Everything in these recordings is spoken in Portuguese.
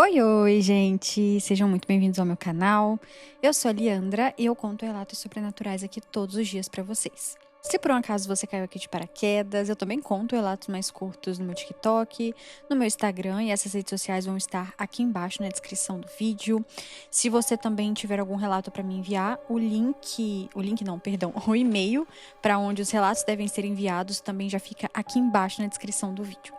Oi, oi, gente! Sejam muito bem-vindos ao meu canal. Eu sou a Liandra e eu conto relatos sobrenaturais aqui todos os dias pra vocês. Se por um acaso você caiu aqui de paraquedas, eu também conto relatos mais curtos no meu TikTok, no meu Instagram, e essas redes sociais vão estar aqui embaixo na descrição do vídeo. Se você também tiver algum relato para me enviar, o e-mail para onde os relatos devem ser enviados também já fica aqui embaixo na descrição do vídeo.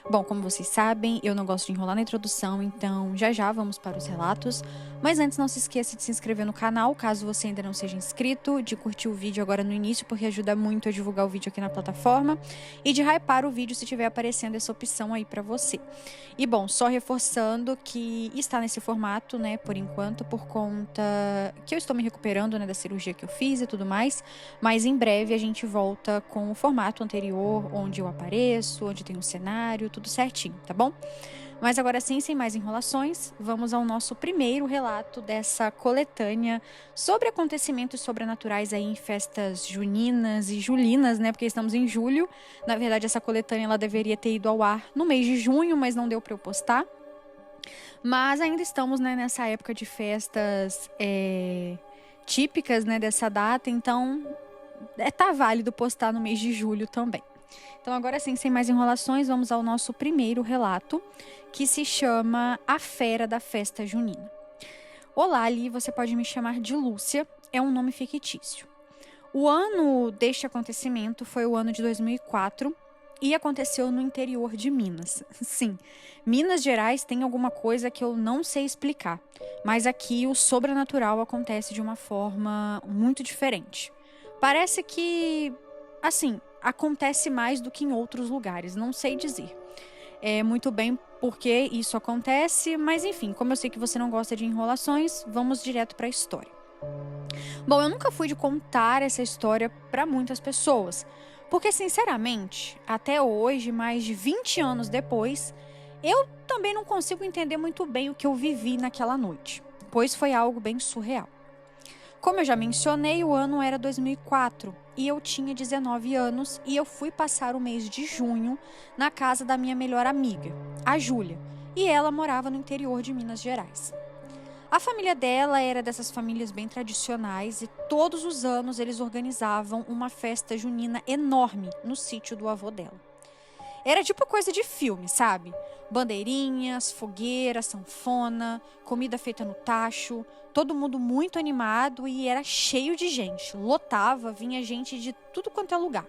Bom, como vocês sabem, eu não gosto de enrolar na introdução, então já vamos para os relatos. Mas antes, não se esqueça de se inscrever no canal, caso você ainda não seja inscrito, de curtir o vídeo agora no início, porque ajuda muito a divulgar o vídeo aqui na plataforma, e de hypar o vídeo se estiver aparecendo essa opção aí para você. E bom, só reforçando que está nesse formato, né, por enquanto, por conta que eu estou me recuperando, né, da cirurgia que eu fiz e tudo mais, mas em breve a gente volta com o formato anterior, onde eu apareço, onde tem um cenário, tudo certinho, tá bom? Mas agora sim, sem mais enrolações, vamos ao nosso primeiro relato dessa coletânea sobre acontecimentos sobrenaturais aí em festas juninas e julinas, né? Porque estamos em julho. Na verdade, essa coletânea ela deveria ter ido ao ar no mês de junho, mas não deu para eu postar. Mas ainda estamos, né, nessa época de festas típicas, né, dessa data, então tá válido postar no mês de julho também. Então, agora sim, sem mais enrolações, vamos ao nosso primeiro relato, que se chama A Fera da Festa Junina. Olá, Ali, você pode me chamar de Lúcia, é um nome fictício. O ano deste acontecimento foi o ano de 2004 e aconteceu no interior de Minas. Sim, Minas Gerais tem alguma coisa que eu não sei explicar, mas aqui o sobrenatural acontece de uma forma muito diferente. Parece que, assim, acontece mais do que em outros lugares, não sei dizer. Muito bem porque isso acontece, mas enfim, como eu sei que você não gosta de enrolações, vamos direto para a história. Bom, eu nunca fui de contar essa história para muitas pessoas, porque sinceramente, até hoje, mais de 20 anos depois, eu também não consigo entender muito bem o que eu vivi naquela noite, pois foi algo bem surreal. Como eu já mencionei, o ano era 2004 e eu tinha 19 anos e eu fui passar o mês de junho na casa da minha melhor amiga, a Júlia, e ela morava no interior de Minas Gerais. A família dela era dessas famílias bem tradicionais e todos os anos eles organizavam uma festa junina enorme no sítio do avô dela. Era tipo coisa de filme, sabe? Bandeirinhas, fogueira, sanfona, comida feita no tacho, todo mundo muito animado e era cheio de gente. Lotava, vinha gente de tudo quanto é lugar.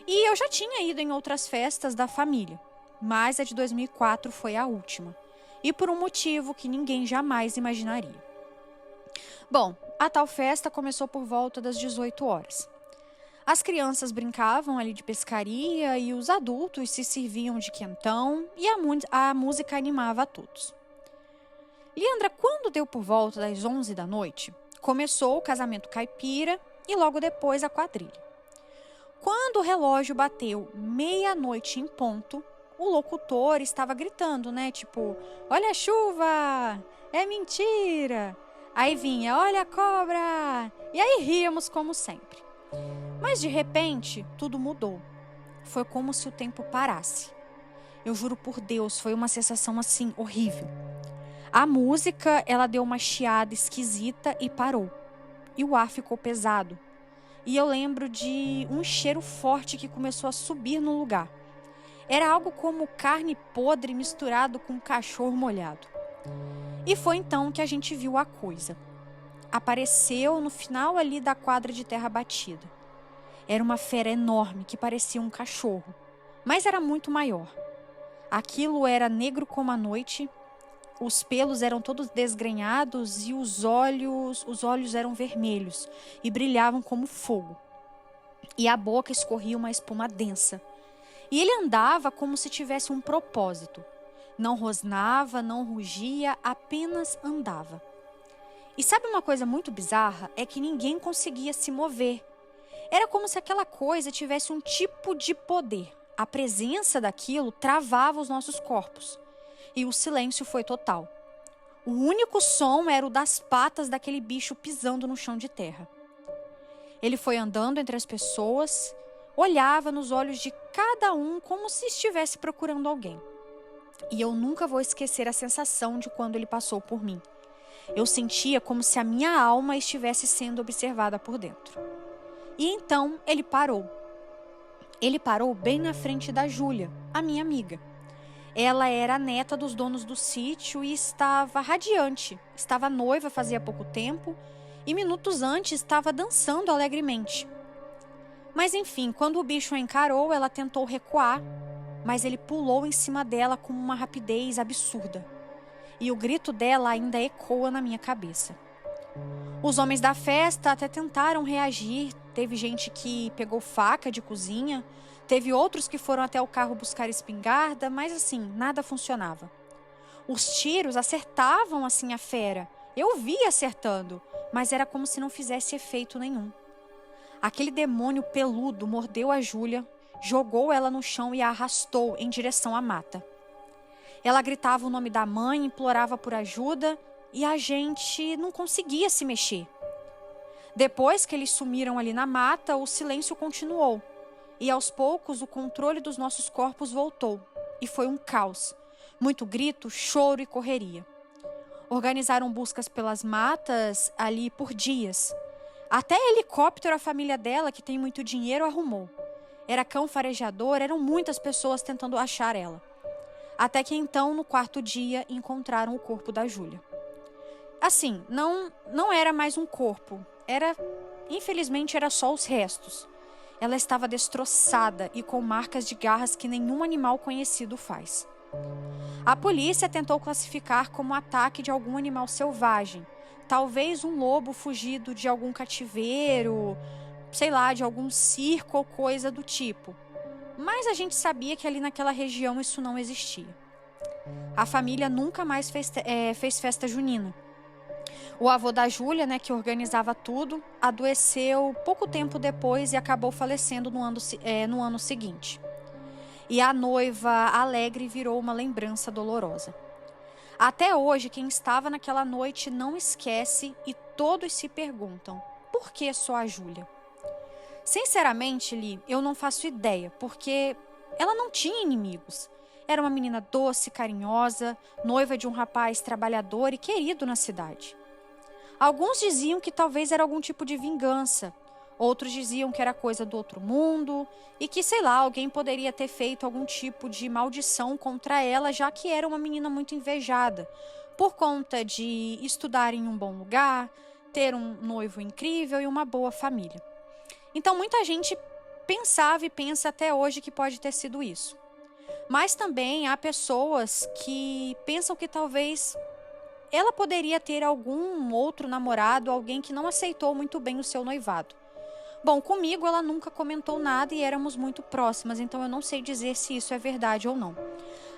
E eu já tinha ido em outras festas da família, mas a de 2004 foi a última. E por um motivo que ninguém jamais imaginaria. Bom, a tal festa começou por volta das 18 horas. As crianças brincavam ali de pescaria e os adultos se serviam de quentão e a música animava a todos. Leandra, quando deu por volta das 11 da noite, começou o casamento caipira e logo depois a quadrilha. Quando o relógio bateu meia-noite em ponto, o locutor estava gritando, né? Tipo, olha a chuva! É mentira! Aí vinha, olha a cobra! E aí ríamos como sempre. Mas de repente, tudo mudou. Foi como se o tempo parasse. Eu juro por Deus, foi uma sensação assim horrível. A música, ela deu uma chiada esquisita e parou. E o ar ficou pesado. E eu lembro de um cheiro forte que começou a subir no lugar. Era algo como carne podre misturado com cachorro molhado. E foi então que a gente viu a coisa. Apareceu no final ali da quadra de terra batida. Era uma fera enorme que parecia um cachorro, mas era muito maior. Aquilo era negro como a noite, os pelos eram todos desgrenhados e os olhos eram vermelhos e brilhavam como fogo. E a boca escorria uma espuma densa. E ele andava como se tivesse um propósito. Não rosnava, não rugia, apenas andava. E sabe uma coisa muito bizarra? É que ninguém conseguia se mover. Era como se aquela coisa tivesse um tipo de poder. A presença daquilo travava os nossos corpos. E o silêncio foi total. O único som era o das patas daquele bicho pisando no chão de terra. Ele foi andando entre as pessoas, olhava nos olhos de cada um como se estivesse procurando alguém. E eu nunca vou esquecer a sensação de quando ele passou por mim. Eu sentia como se a minha alma estivesse sendo observada por dentro. E então ele parou. Ele parou bem na frente da Júlia, a minha amiga. Ela era a neta dos donos do sítio e estava radiante. Estava noiva fazia pouco tempo e minutos antes estava dançando alegremente. Mas enfim, quando o bicho a encarou, ela tentou recuar, mas ele pulou em cima dela com uma rapidez absurda. E o grito dela ainda ecoa na minha cabeça. Os homens da festa até tentaram reagir. Teve gente que pegou faca de cozinha, teve outros que foram até o carro buscar espingarda, mas assim, nada funcionava. Os tiros acertavam assim a fera. Eu via acertando, mas era como se não fizesse efeito nenhum. Aquele demônio peludo mordeu a Júlia, jogou ela no chão e a arrastou em direção à mata. Ela gritava o nome da mãe, implorava por ajuda e a gente não conseguia se mexer. Depois que eles sumiram ali na mata, o silêncio continuou. E aos poucos o controle dos nossos corpos voltou. E foi um caos. Muito grito, choro e correria. Organizaram buscas pelas matas ali por dias. Até helicóptero a família dela, que tem muito dinheiro, arrumou. Era cão farejador, eram muitas pessoas tentando achar ela. Até que então, no quarto dia, encontraram o corpo da Júlia. Assim, não era mais um corpo. Infelizmente, era só os restos. Ela estava destroçada e com marcas de garras que nenhum animal conhecido faz. A polícia tentou classificar como ataque de algum animal selvagem. Talvez um lobo fugido de algum cativeiro, sei lá, de algum circo ou coisa do tipo. Mas a gente sabia que ali naquela região isso não existia. A família nunca mais fez festa junina. O avô da Júlia, que organizava tudo, adoeceu pouco tempo depois e acabou falecendo no ano seguinte. E a noiva alegre virou uma lembrança dolorosa. Até hoje, quem estava naquela noite não esquece e todos se perguntam: por que só a Júlia? Sinceramente, Li, eu não faço ideia, porque ela não tinha inimigos. Era uma menina doce, carinhosa, noiva de um rapaz trabalhador e querido na cidade. Alguns diziam que talvez era algum tipo de vingança. Outros diziam que era coisa do outro mundo e que, sei lá, alguém poderia ter feito algum tipo de maldição contra ela, já que era uma menina muito invejada, por conta de estudar em um bom lugar, ter um noivo incrível e uma boa família. Então, muita gente pensava e pensa até hoje que pode ter sido isso. Mas também há pessoas que pensam que talvez ela poderia ter algum outro namorado, alguém que não aceitou muito bem o seu noivado. Bom, comigo ela nunca comentou nada e éramos muito próximas, então eu não sei dizer se isso é verdade ou não.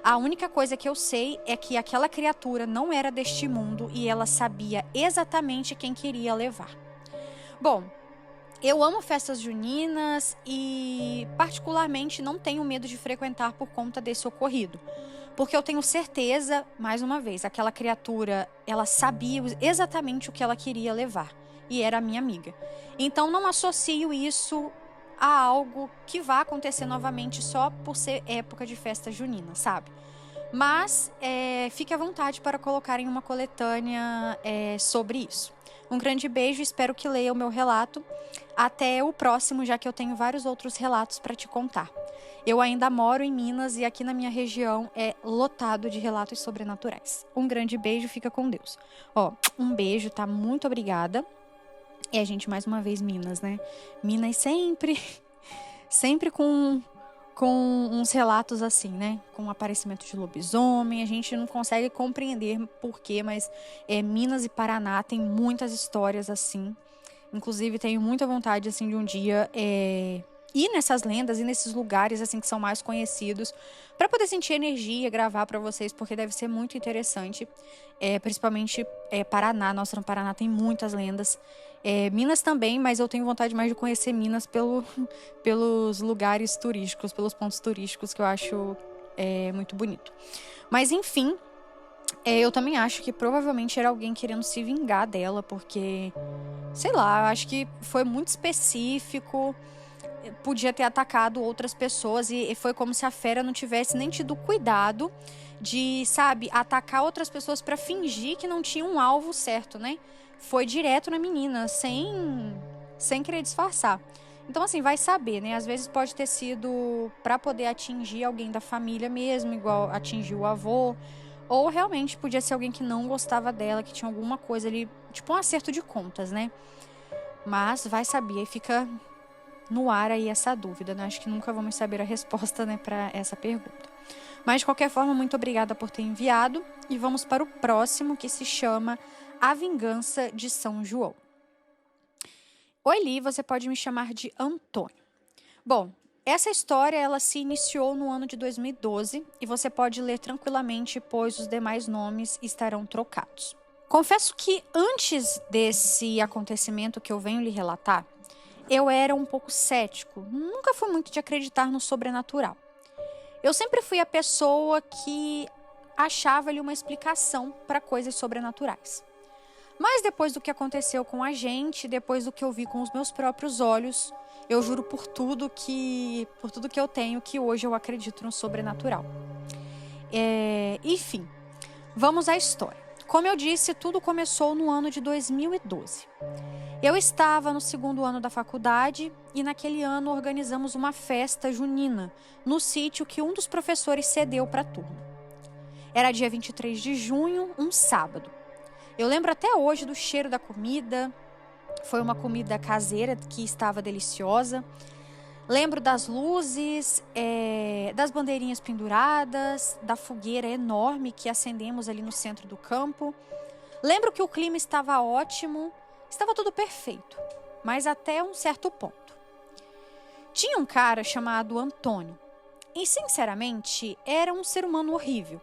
A única coisa que eu sei é que aquela criatura não era deste mundo e ela sabia exatamente quem queria levar. Bom, eu amo festas juninas e, particularmente, não tenho medo de frequentar por conta desse ocorrido. Porque eu tenho certeza, mais uma vez, aquela criatura, ela sabia exatamente o que ela queria levar. E era a minha amiga. Então, não associo isso a algo que vá acontecer novamente só por ser época de festa junina, sabe? Mas fique à vontade para colocarem uma coletânea sobre isso. Um grande beijo, espero que leia o meu relato. Até o próximo, já que eu tenho vários outros relatos para te contar. Eu ainda moro em Minas e aqui na minha região é lotado de relatos sobrenaturais. Um grande beijo, fica com Deus. Um beijo, tá? Muito obrigada. E a gente, mais uma vez, Minas, né? Minas sempre com uns relatos assim, né? Com o aparecimento de lobisomem. A gente não consegue compreender por quê, mas Minas e Paraná tem muitas histórias assim. Inclusive, tenho muita vontade, assim, de um dia ir nessas lendas e nesses lugares, assim, que são mais conhecidos, para poder sentir energia, gravar para vocês, porque deve ser muito interessante. Principalmente Paraná. Nossa, no Paraná tem muitas lendas. Minas também, mas eu tenho vontade mais de conhecer Minas pelos lugares turísticos, pelos pontos turísticos, que eu acho muito bonito. Mas, enfim, eu também acho que provavelmente era alguém querendo se vingar dela, porque, sei lá, eu acho que foi muito específico. podia ter atacado outras pessoas e foi como se a fera não tivesse nem tido cuidado de, sabe, atacar outras pessoas para fingir que não tinha um alvo certo, né? Foi direto na menina, sem querer disfarçar. Então, assim, vai saber, né? Às vezes pode ter sido para poder atingir alguém da família mesmo, igual atingiu o avô. Ou realmente podia ser alguém que não gostava dela, que tinha alguma coisa ali, tipo um acerto de contas, né? Mas vai saber, aí fica no ar aí essa dúvida, né? Acho que nunca vamos saber a resposta, né, para essa pergunta. Mas, de qualquer forma, muito obrigada por ter enviado. E vamos para o próximo, que se chama A Vingança de São João. Oi, Li, você pode me chamar de Antônio. Bom, essa história ela se iniciou no ano de 2012 e você pode ler tranquilamente, pois os demais nomes estarão trocados. Confesso que antes desse acontecimento que eu venho lhe relatar, eu era um pouco cético, nunca fui muito de acreditar no sobrenatural. Eu sempre fui a pessoa que achava ali uma explicação para coisas sobrenaturais. Mas depois do que aconteceu com a gente, depois do que eu vi com os meus próprios olhos, eu juro por tudo que eu tenho, que hoje eu acredito no sobrenatural. Enfim, vamos à história. Como eu disse, tudo começou no ano de 2012. Eu estava no segundo ano da faculdade e naquele ano organizamos uma festa junina no sítio que um dos professores cedeu para a turma. Era dia 23 de junho, um sábado. Eu lembro até hoje do cheiro da comida. Foi uma comida caseira que estava deliciosa. Lembro das luzes, das bandeirinhas penduradas, da fogueira enorme que acendemos ali no centro do campo. Lembro que o clima estava ótimo, estava tudo perfeito, mas até um certo ponto. Tinha um cara chamado Antônio e, sinceramente, era um ser humano horrível.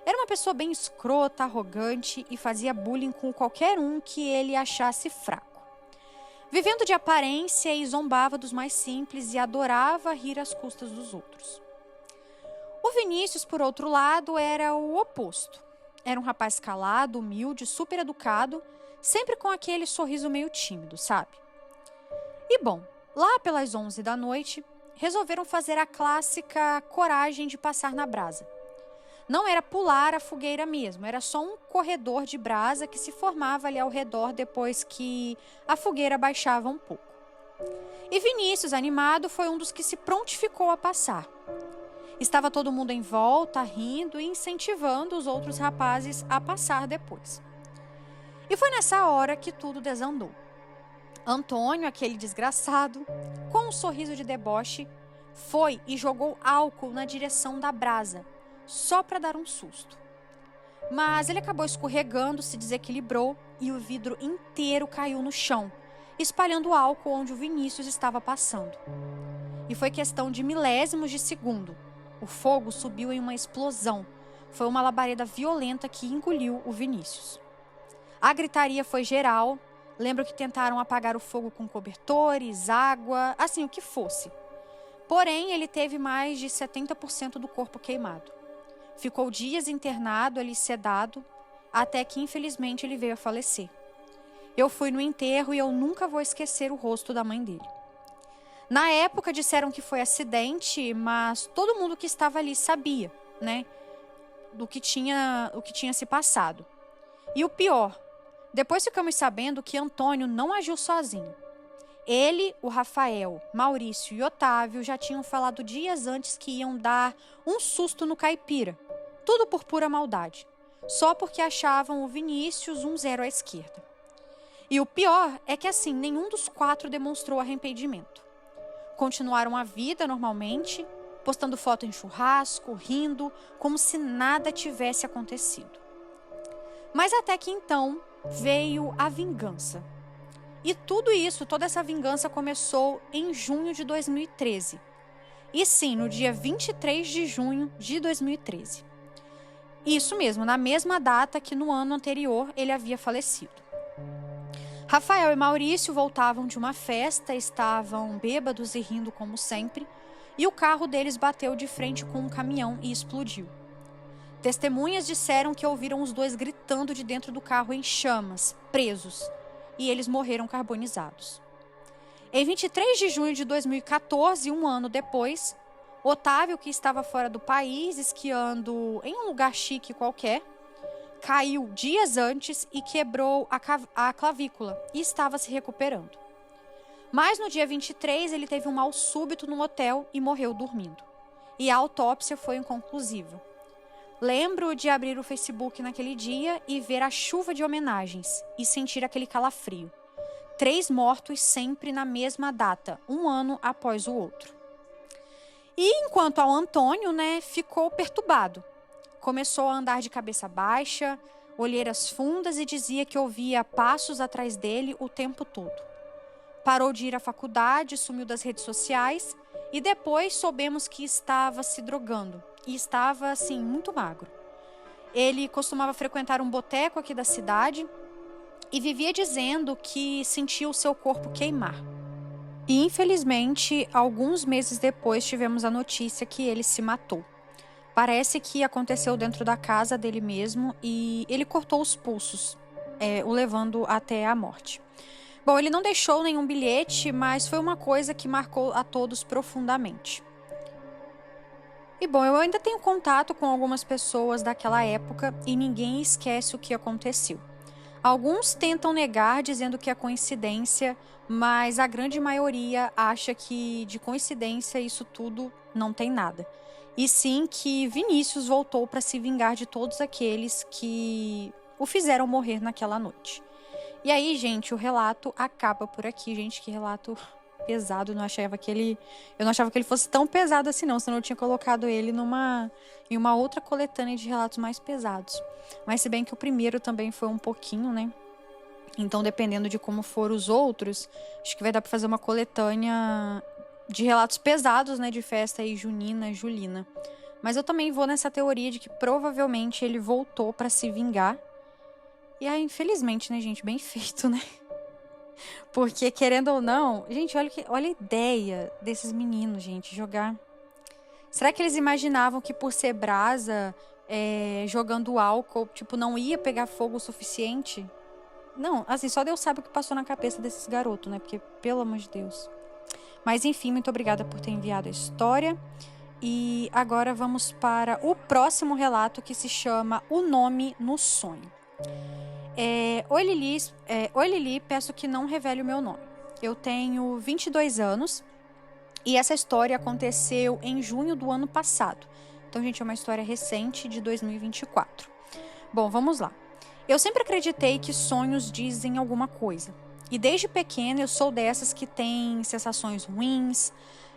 Era uma pessoa bem escrota, arrogante e fazia bullying com qualquer um que ele achasse fraco. Vivendo de aparência e zombava dos mais simples e adorava rir às custas dos outros. O Vinícius, por outro lado, era o oposto. Era um rapaz calado, humilde, super educado, sempre com aquele sorriso meio tímido, sabe? E bom, lá pelas 11 da noite, resolveram fazer a clássica coragem de passar na brasa. Não era pular a fogueira mesmo, era só um corredor de brasa que se formava ali ao redor depois que a fogueira baixava um pouco. E Vinícius, animado, foi um dos que se prontificou a passar. Estava todo mundo em volta, rindo e incentivando os outros rapazes a passar depois. E foi nessa hora que tudo desandou. Antônio, aquele desgraçado, com um sorriso de deboche, foi e jogou álcool na direção da brasa, só para dar um susto. Mas ele acabou escorregando, se desequilibrou e o vidro inteiro caiu no chão, espalhando álcool onde o Vinícius estava passando. E foi questão de milésimos de segundo. O fogo subiu em uma explosão. Foi uma labareda violenta que engoliu o Vinícius. A gritaria foi geral. Lembro que tentaram apagar o fogo com cobertores, água, assim, o que fosse. Porém, ele teve mais de 70% do corpo queimado. Ficou dias internado ali sedado, até que infelizmente ele veio a falecer. Eu fui no enterro e eu nunca vou esquecer o rosto da mãe dele. Na época disseram que foi acidente, mas todo mundo que estava ali sabia, né, do que tinha se passado. E o pior, depois ficamos sabendo que Antônio não agiu sozinho. Ele, o Rafael, Maurício e Otávio já tinham falado dias antes que iam dar um susto no caipira. Tudo por pura maldade. Só porque achavam o Vinícius 1-0 à esquerda. E o pior é que assim, nenhum dos 4 demonstrou arrependimento. Continuaram a vida normalmente, postando foto em churrasco, rindo, como se nada tivesse acontecido. Mas até que então veio a vingança. E tudo isso, toda essa vingança começou em junho de 2013. E sim, no dia 23 de junho de 2013. Isso mesmo, na mesma data que no ano anterior ele havia falecido. Rafael e Maurício voltavam de uma festa, estavam bêbados e rindo como sempre, e o carro deles bateu de frente com um caminhão e explodiu. Testemunhas disseram que ouviram os dois gritando de dentro do carro em chamas, presos, e eles morreram carbonizados. Em 23 de junho de 2014, um ano depois, Otávio, que estava fora do país, esquiando em um lugar chique qualquer, caiu dias antes e quebrou a clavícula e estava se recuperando. Mas no dia 23, ele teve um mal súbito no hotel e morreu dormindo. E a autópsia foi inconclusiva. Lembro de abrir o Facebook naquele dia e ver a chuva de homenagens e sentir aquele calafrio. 3 mortos sempre na mesma data, um ano após o outro. E enquanto ao Antônio, ficou perturbado. Começou a andar de cabeça baixa, olheiras fundas e dizia que ouvia passos atrás dele o tempo todo. Parou de ir à faculdade, sumiu das redes sociais e depois soubemos que estava se drogando e estava, assim, muito magro. Ele costumava frequentar um boteco aqui da cidade e vivia dizendo que sentia o seu corpo queimar. E, infelizmente, alguns meses depois tivemos a notícia que ele se matou. Parece que aconteceu dentro da casa dele mesmo e ele cortou os pulsos, o levando até a morte. Bom, ele não deixou nenhum bilhete, mas foi uma coisa que marcou a todos profundamente. E bom, eu ainda tenho contato com algumas pessoas daquela época e ninguém esquece o que aconteceu. Alguns tentam negar dizendo que é coincidência, mas a grande maioria acha que de coincidência isso tudo não tem nada. E sim que Vinícius voltou para se vingar de todos aqueles que o fizeram morrer naquela noite. E aí, gente, o relato acaba por aqui. Gente, que relato pesado. Eu não achava que ele fosse tão pesado assim, não. Senão eu tinha colocado ele em uma outra coletânea de relatos mais pesados. Mas se bem que o primeiro também foi um pouquinho, Então, dependendo de como for os outros, acho que vai dar pra fazer uma coletânea de relatos pesados, de festa aí junina, julina. Mas eu também vou nessa teoria de que provavelmente ele voltou pra se vingar. E aí, infelizmente, gente, bem feito, Porque, querendo ou não, gente, olha a ideia desses meninos, gente, jogar. Será que eles imaginavam que por ser brasa, jogando álcool, não ia pegar fogo o suficiente? Não, assim, só Deus sabe o que passou na cabeça desses garotos, Porque, pelo amor de Deus. Mas, enfim, muito obrigada por ter enviado a história. E agora vamos para o próximo relato, que se chama O Nome no Sonho. Oi Lili, peço que não revele o meu nome. Eu tenho 22 anos e essa história aconteceu em junho do ano passado. Então, gente, é uma história recente de 2024. Bom, vamos lá. Eu sempre acreditei que sonhos dizem alguma coisa. E desde pequena eu sou dessas que tem sensações ruins,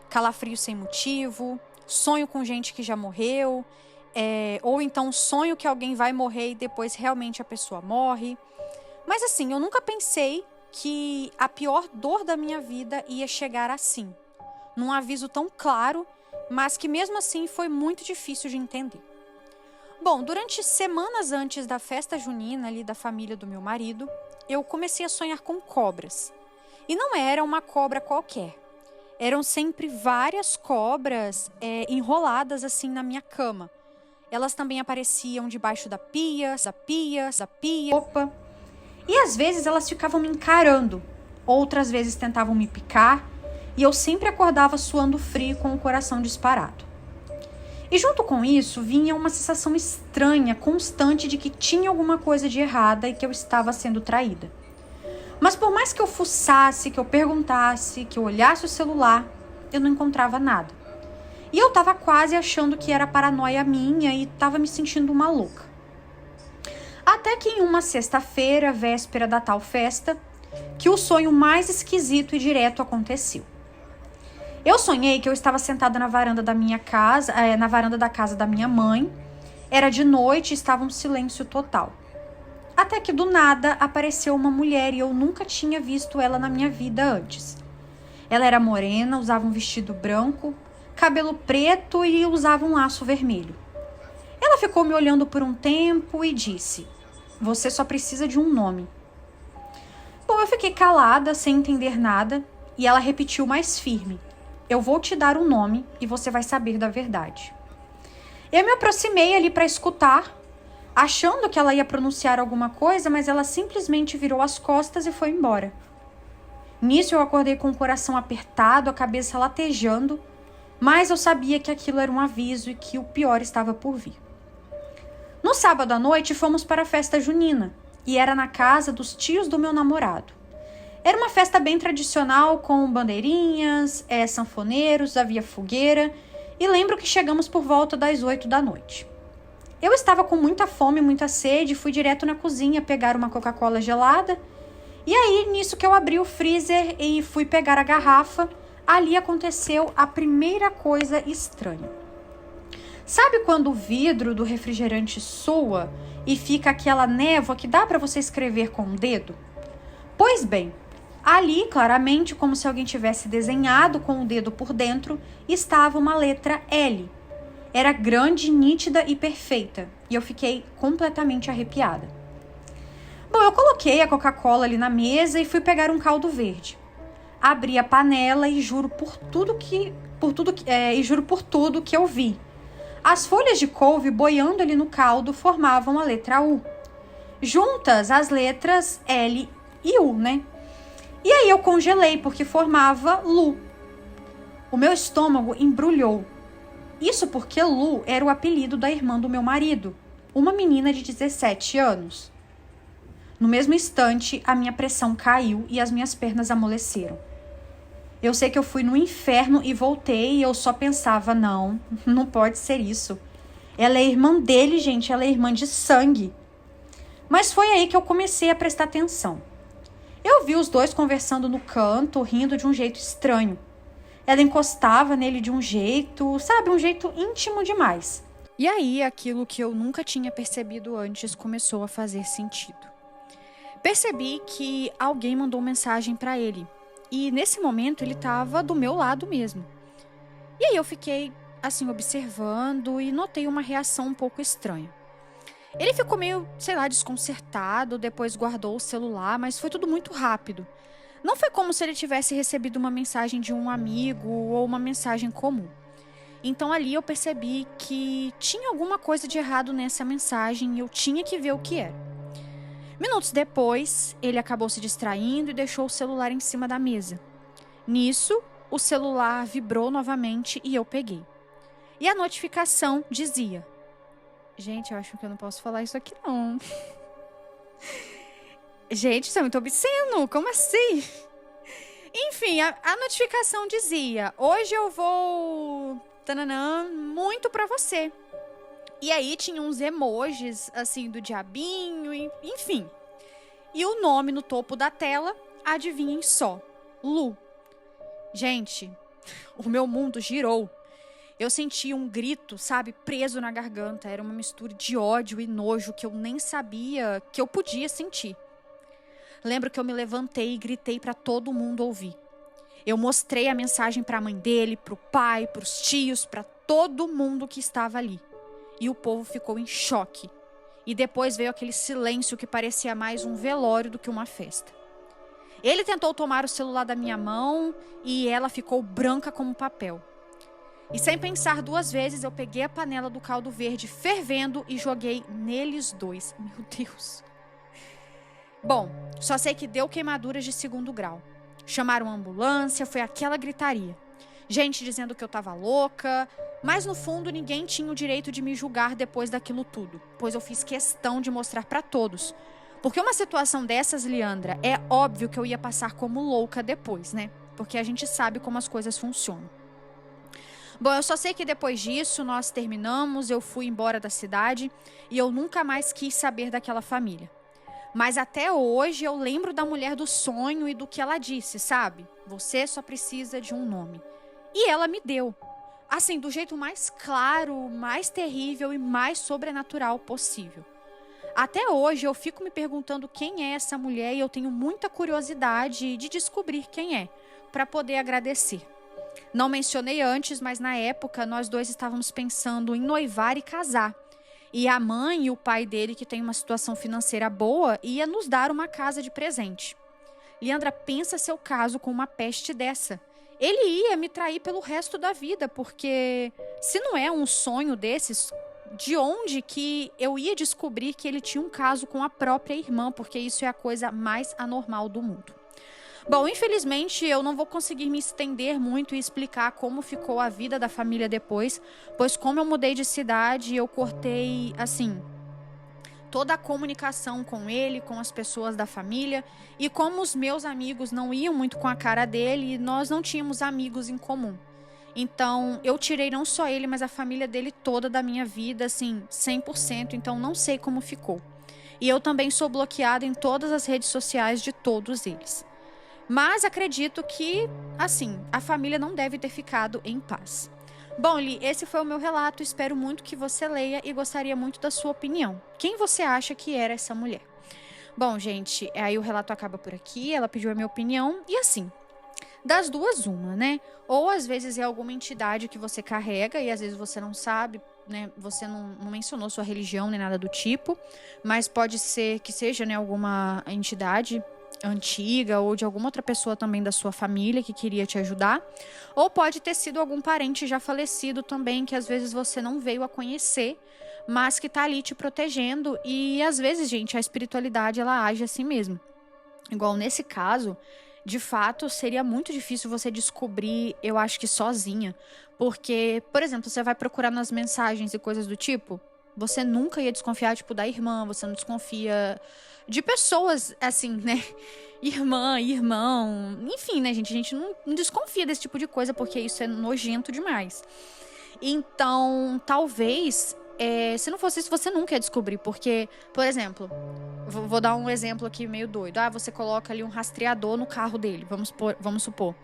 calafrio sem motivo, sonho com gente que já morreu, ou então sonho que alguém vai morrer e depois realmente a pessoa morre. Mas assim, eu nunca pensei que a pior dor da minha vida ia chegar assim, num aviso tão claro, mas que mesmo assim foi muito difícil de entender. Bom, durante semanas antes da festa junina ali da família do meu marido, eu comecei a sonhar com cobras. E não era uma cobra qualquer. Eram sempre várias cobras enroladas assim na minha cama. Elas também apareciam debaixo da pia. Opa. E às vezes elas ficavam me encarando. Outras vezes tentavam me picar. E eu sempre acordava suando frio com o coração disparado. E junto com isso vinha uma sensação estranha, constante de que tinha alguma coisa de errada e que eu estava sendo traída. Mas por mais que eu fuçasse, que eu perguntasse, que eu olhasse o celular, eu não encontrava nada. E eu estava quase achando que era paranoia minha e estava me sentindo uma louca. Até que em uma sexta-feira, véspera da tal festa, que o sonho mais esquisito e direto aconteceu. Eu sonhei que eu estava sentada na varanda da minha casa, na varanda da casa da minha mãe. Era de noite e estava um silêncio total. Até que do nada apareceu uma mulher e eu nunca tinha visto ela na minha vida antes. Ela era morena, usava um vestido branco, cabelo preto e usava um laço vermelho. Ela ficou me olhando por um tempo e disse: "Você só precisa de um nome." Bom, eu fiquei calada, sem entender nada, e ela repetiu mais firme: "Eu vou te dar um nome e você vai saber da verdade." Eu me aproximei ali para escutar, achando que ela ia pronunciar alguma coisa, mas ela simplesmente virou as costas e foi embora. Nisso eu acordei com o coração apertado, a cabeça latejando, mas eu sabia que aquilo era um aviso e que o pior estava por vir. No sábado à noite fomos para a festa junina e era na casa dos tios do meu namorado. Era uma festa bem tradicional com bandeirinhas, sanfoneiros, havia fogueira e lembro que chegamos por volta das 8 da noite. Eu estava com muita fome e muita sede e fui direto na cozinha pegar uma Coca-Cola gelada. E aí, nisso que eu abri o freezer e fui pegar a garrafa, ali aconteceu a primeira coisa estranha. Sabe quando o vidro do refrigerante soa e fica aquela névoa que dá para você escrever com o dedo? Pois bem, ali, claramente, como se alguém tivesse desenhado com o dedo por dentro, estava uma letra L. Era grande, nítida e perfeita, e eu fiquei completamente arrepiada. Bom, eu coloquei a Coca-Cola ali na mesa e fui pegar um caldo verde. Abri a panela e juro por tudo que eu vi. As folhas de couve boiando ali no caldo formavam a letra U. Juntas as letras L e U, né? E aí eu congelei porque formava Lu. O meu estômago embrulhou. Isso porque Lu era o apelido da irmã do meu marido, uma menina de 17 anos. No mesmo instante, a minha pressão caiu e as minhas pernas amoleceram. Eu sei que eu fui no inferno e voltei e eu só pensava, não pode ser isso. Ela é irmã dele, gente, ela é irmã de sangue. Mas foi aí que eu comecei a prestar atenção. Eu vi os dois conversando no canto, rindo de um jeito estranho. Ela encostava nele de um jeito, sabe, um jeito íntimo demais. E aí, aquilo que eu nunca tinha percebido antes começou a fazer sentido. Percebi que alguém mandou mensagem para ele. E nesse momento ele estava do meu lado mesmo. E aí eu fiquei assim observando e notei uma reação um pouco estranha. Ele ficou meio, desconcertado, depois guardou o celular, mas foi tudo muito rápido. Não foi como se ele tivesse recebido uma mensagem de um amigo ou uma mensagem comum. Então ali eu percebi que tinha alguma coisa de errado nessa mensagem e eu tinha que ver o que era. Minutos depois, ele acabou se distraindo e deixou o celular em cima da mesa. Nisso, o celular vibrou novamente e eu peguei. E a notificação dizia... Gente, eu acho que eu não posso falar isso aqui, não. Gente, isso é muito obsceno. Como assim? Enfim, a notificação dizia... Hoje eu vou... muito pra você. E aí tinha uns emojis, assim, do diabinho, enfim. E o nome no topo da tela, adivinhem só, Lu. Gente, o meu mundo girou. Eu senti um grito, sabe, preso na garganta. Era uma mistura de ódio e nojo que eu nem sabia que eu podia sentir. Lembro que eu me levantei e gritei para todo mundo ouvir. Eu mostrei a mensagem para a mãe dele, para o pai, para os tios, para todo mundo que estava ali. E o povo ficou em choque. E depois veio aquele silêncio que parecia mais um velório do que uma festa. Ele tentou tomar o celular da minha mão e ela ficou branca como papel. E sem pensar duas vezes, eu peguei a panela do caldo verde fervendo e joguei neles dois. Meu Deus. Bom, só sei que deu queimaduras de 2º grau. Chamaram a ambulância, foi aquela gritaria. Gente dizendo que eu tava louca, mas no fundo ninguém tinha o direito de me julgar depois daquilo tudo, pois eu fiz questão de mostrar pra todos. Porque uma situação dessas, Leandra, é óbvio que eu ia passar como louca depois, né? Porque a gente sabe como as coisas funcionam. Bom, eu só sei que depois disso nós terminamos, eu fui embora da cidade e eu nunca mais quis saber daquela família. Mas até hoje eu lembro da mulher do sonho e do que ela disse, sabe? Você só precisa de um nome. E ela me deu. Assim, do jeito mais claro, mais terrível e mais sobrenatural possível. Até hoje eu fico me perguntando quem é essa mulher e eu tenho muita curiosidade de descobrir quem é, para poder agradecer. Não mencionei antes, mas na época nós dois estávamos pensando em noivar e casar. E a mãe e o pai dele, que tem uma situação financeira boa, ia nos dar uma casa de presente. Leandra, pensa seu caso com uma peste dessa. Ele ia me trair pelo resto da vida, porque se não é um sonho desses, de onde que eu ia descobrir que ele tinha um caso com a própria irmã, porque isso é a coisa mais anormal do mundo. Bom, infelizmente eu não vou conseguir me estender muito e explicar como ficou a vida da família depois, pois como eu mudei de cidade, eu cortei, assim, toda a comunicação com ele, com as pessoas da família, e como os meus amigos não iam muito com a cara dele, nós não tínhamos amigos em comum. Então, eu tirei não só ele, mas a família dele toda da minha vida, assim, 100%, então não sei como ficou. E eu também sou bloqueada em todas as redes sociais de todos eles. Mas acredito que, assim, a família não deve ter ficado em paz. Bom, Li, esse foi o meu relato. Espero muito que você leia e gostaria muito da sua opinião. Quem você acha que era essa mulher? Bom, gente, aí o relato acaba por aqui. Ela pediu a minha opinião. E assim, das duas, uma, né? Ou às vezes é alguma entidade que você carrega e às vezes você não sabe, né? Você não mencionou sua religião nem nada do tipo. Mas pode ser que seja, né, alguma entidade antiga ou de alguma outra pessoa também da sua família que queria te ajudar, ou pode ter sido algum parente já falecido também que às vezes você não veio a conhecer, mas que tá ali te protegendo. E às vezes, gente, a espiritualidade ela age assim mesmo. Igual nesse caso, de fato, seria muito difícil você descobrir, eu acho que sozinha, porque, por exemplo, você vai procurar nas mensagens e coisas do tipo, você nunca ia desconfiar, tipo, da irmã, você não desconfia de pessoas, assim, né? Irmã, irmão, enfim, né, gente? A gente não desconfia desse tipo de coisa, porque isso é nojento demais. Então, talvez, se não fosse isso, você nunca ia descobrir, porque, por exemplo, vou dar um exemplo aqui meio doido. Ah, você coloca ali um rastreador no carro dele, vamos supor.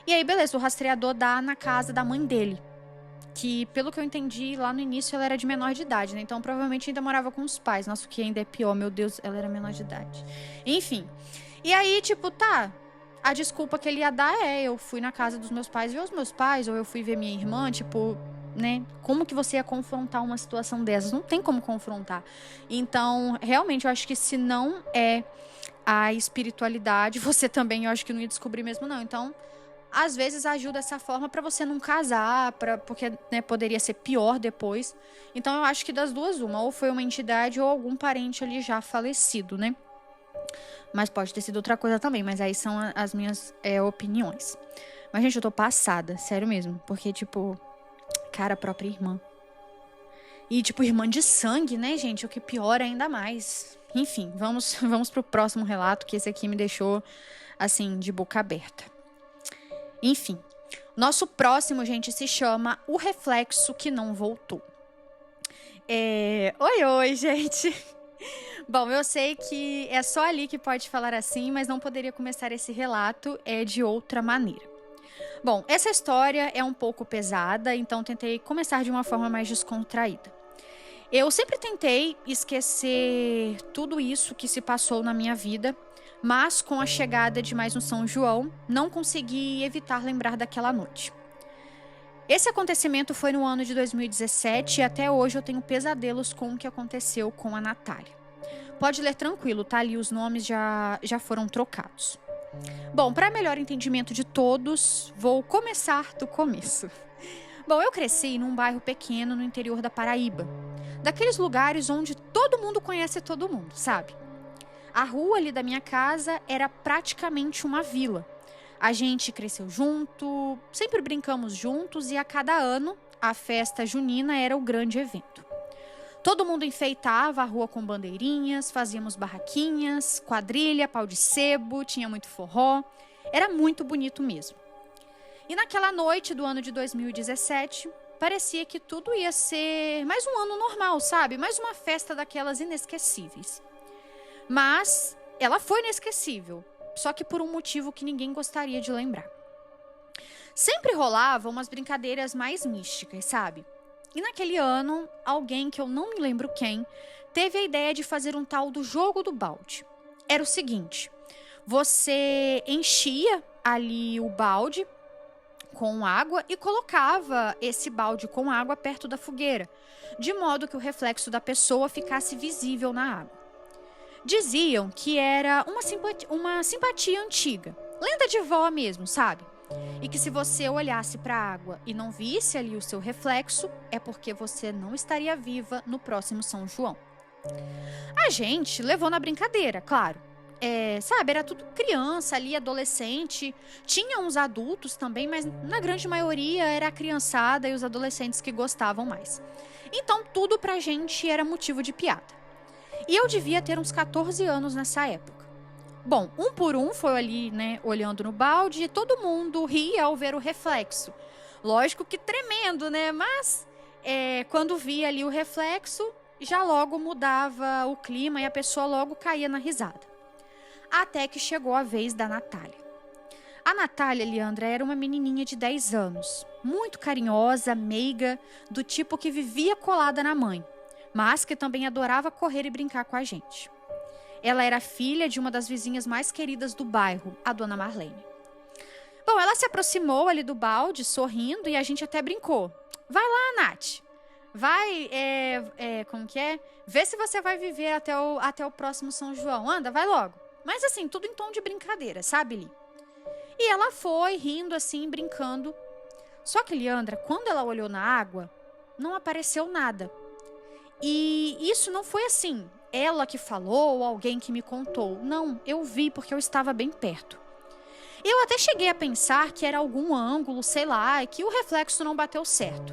E aí, beleza, o rastreador dá na casa da mãe dele, que, pelo que eu entendi, lá no início ela era de menor de idade, né? Então, provavelmente ainda morava com os pais. Nossa, o que ainda é pior, meu Deus, ela era menor de idade. Enfim. E aí, tipo, tá. A desculpa que ele ia dar é: eu fui na casa dos meus pais ver os meus pais, ou eu fui ver minha irmã, tipo, né? Como que você ia confrontar uma situação dessas? Não tem como confrontar. Então, realmente, eu acho que se não é a espiritualidade, você também, eu acho que não ia descobrir mesmo, não. Então, às vezes ajuda essa forma pra você não casar, porque, né, poderia ser pior depois. Então eu acho que das duas uma, ou foi uma entidade ou algum parente ali já falecido, né? Mas pode ter sido outra coisa também, mas aí são as minhas opiniões. Mas, gente, eu tô passada, sério mesmo, porque, tipo, cara, a própria irmã. E, tipo, irmã de sangue, né, gente? O que piora ainda mais. Enfim, vamos pro próximo relato, que esse aqui me deixou, assim, de boca aberta. Enfim, nosso próximo, gente, se chama O Reflexo que Não Voltou. Oi, gente. Bom, eu sei que é só ali que pode falar assim, mas não poderia começar esse relato de outra maneira. Bom, essa história é um pouco pesada, então tentei começar de uma forma mais descontraída. Eu sempre tentei esquecer tudo isso que se passou na minha vida, mas com a chegada de mais um São João, não consegui evitar lembrar daquela noite. Esse acontecimento foi no ano de 2017 e até hoje eu tenho pesadelos com o que aconteceu com a Natália. Pode ler tranquilo, tá? Ali os nomes já foram trocados. Bom, para melhor entendimento de todos, vou começar do começo. Bom, eu cresci num bairro pequeno no interior da Paraíba. Daqueles lugares onde todo mundo conhece todo mundo, sabe? A rua ali da minha casa era praticamente uma vila. A gente cresceu junto, sempre brincamos juntos e a cada ano a festa junina era o grande evento. Todo mundo enfeitava a rua com bandeirinhas, fazíamos barraquinhas, quadrilha, pau de sebo, tinha muito forró. Era muito bonito mesmo. E naquela noite do ano de 2017, parecia que tudo ia ser mais um ano normal, sabe? Mais uma festa daquelas inesquecíveis. Mas ela foi inesquecível, só que por um motivo que ninguém gostaria de lembrar. Sempre rolavam umas brincadeiras mais místicas, sabe? E naquele ano, alguém que eu não me lembro quem, teve a ideia de fazer um tal do jogo do balde. Era o seguinte: você enchia ali o balde com água e colocava esse balde com água perto da fogueira, de modo que o reflexo da pessoa ficasse visível na água. Diziam que era uma simpatia antiga, lenda de vó mesmo, sabe? E que se você olhasse para a água e não visse ali o seu reflexo, é porque você não estaria viva no próximo São João. A gente levou na brincadeira, claro. sabe, era tudo criança ali, adolescente. Tinha uns adultos também, mas na grande maioria era a criançada e os adolescentes que gostavam mais. Então tudo pra gente era motivo de piada. E eu devia ter uns 14 anos nessa época. Bom, um por um foi ali, né, olhando no balde e todo mundo ria ao ver o reflexo. Lógico que tremendo, né, mas quando via ali o reflexo, já logo mudava o clima e a pessoa logo caía na risada. Até que chegou a vez da Natália. A Natália, Leandra, era uma menininha de 10 anos, muito carinhosa, meiga, do tipo que vivia colada na mãe, mas que também adorava correr e brincar com a gente. Ela era filha de uma das vizinhas mais queridas do bairro, a dona Marlene. Bom, ela se aproximou ali do balde, sorrindo, e a gente até brincou. Vai lá, Nath. Vai, como que é? Vê se você vai viver até o próximo São João. Anda, vai logo. Mas assim, tudo em tom de brincadeira, sabe, Li? E ela foi, rindo assim, brincando. Só que, Leandra, quando ela olhou na água, não apareceu nada. E isso não foi assim, ela que falou ou alguém que me contou. Não, eu vi porque eu estava bem perto. Eu até cheguei a pensar que era algum ângulo, sei lá, e que o reflexo não bateu certo.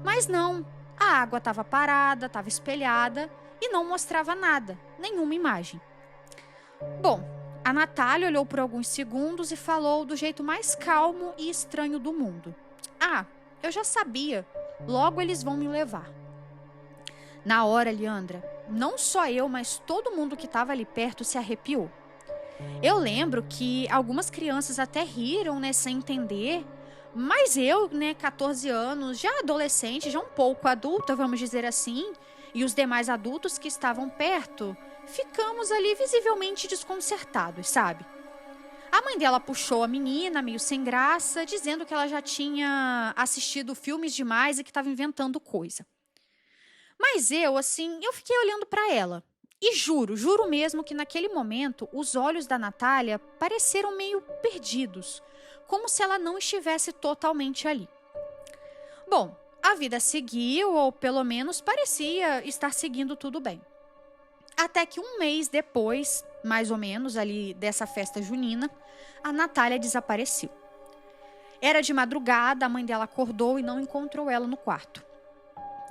Mas não, a água estava parada, estava espelhada e não mostrava nada, nenhuma imagem. Bom, a Natália olhou por alguns segundos e falou do jeito mais calmo e estranho do mundo. Ah, eu já sabia, logo eles vão me levar. Na hora, Leandra, não só eu, mas todo mundo que estava ali perto se arrepiou. Eu lembro que algumas crianças até riram, né, sem entender, mas eu, né, 14 anos, já adolescente, já um pouco adulta, vamos dizer assim, e os demais adultos que estavam perto, ficamos ali visivelmente desconcertados, sabe? A mãe dela puxou a menina, meio sem graça, dizendo que ela já tinha assistido filmes demais e que estava inventando coisa. Mas eu fiquei olhando para ela. E juro mesmo que naquele momento, os olhos da Natália pareceram meio perdidos, como se ela não estivesse totalmente ali. Bom, a vida seguiu, ou pelo menos parecia estar seguindo tudo bem. Até que um mês depois, mais ou menos, ali dessa festa junina, a Natália desapareceu. Era de madrugada, a mãe dela acordou e não encontrou ela no quarto.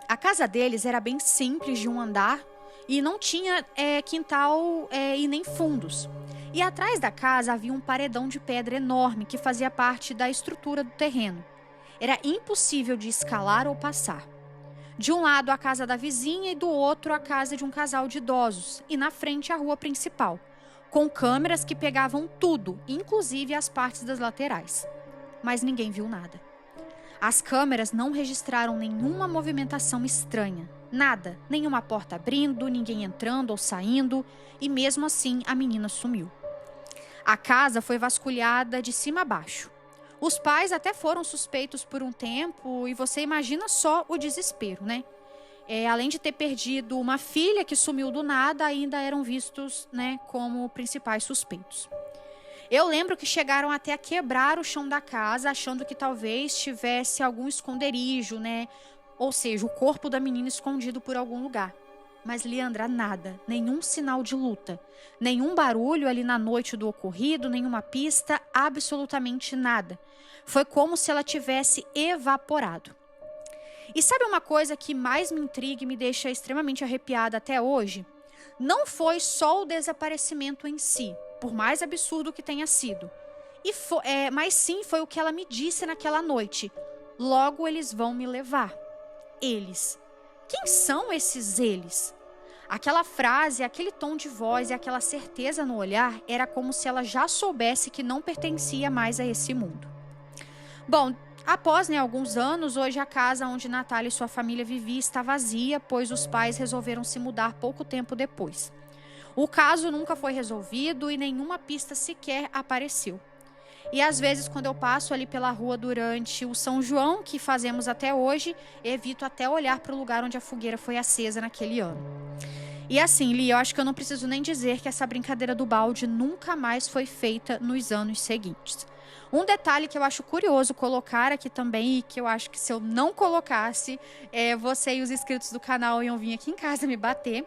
A casa deles era bem simples, de um andar, e não tinha quintal e nem fundos. E atrás da casa havia um paredão de pedra enorme que fazia parte da estrutura do terreno. Era impossível de escalar ou passar. De um lado a casa da vizinha e do outro a casa de um casal de idosos, e na frente a rua principal, com câmeras que pegavam tudo, inclusive as partes das laterais. Mas ninguém viu nada. As câmeras não registraram nenhuma movimentação estranha, nada, nenhuma porta abrindo, ninguém entrando ou saindo, e mesmo assim a menina sumiu. A casa foi vasculhada de cima a baixo. Os pais até foram suspeitos por um tempo, e você imagina só o desespero, né? Além de ter perdido uma filha que sumiu do nada, ainda eram vistos, né, como principais suspeitos. Eu lembro que chegaram até a quebrar o chão da casa, achando que talvez tivesse algum esconderijo, né? Ou seja, o corpo da menina escondido por algum lugar. Mas, Leandra, nada, nenhum sinal de luta, nenhum barulho ali na noite do ocorrido, nenhuma pista, absolutamente nada. Foi como se ela tivesse evaporado. E sabe uma coisa que mais me intriga e me deixa extremamente arrepiada até hoje? Não foi só o desaparecimento em si, por mais absurdo que tenha sido. Mas sim foi o que ela me disse naquela noite. Logo eles vão me levar. Eles. Quem são esses eles? Aquela frase, aquele tom de voz e aquela certeza no olhar era como se ela já soubesse que não pertencia mais a esse mundo. Bom, após alguns anos, hoje a casa onde Natália e sua família viviam está vazia, pois os pais resolveram se mudar pouco tempo depois. O caso nunca foi resolvido e nenhuma pista sequer apareceu. E às vezes, quando eu passo ali pela rua durante o São João, que fazemos até hoje, evito até olhar para o lugar onde a fogueira foi acesa naquele ano. E assim, Li, eu acho que eu não preciso nem dizer que essa brincadeira do balde nunca mais foi feita nos anos seguintes. Um detalhe que eu acho curioso colocar aqui também, e que eu acho que se eu não colocasse, você e os inscritos do canal iam vir aqui em casa me bater.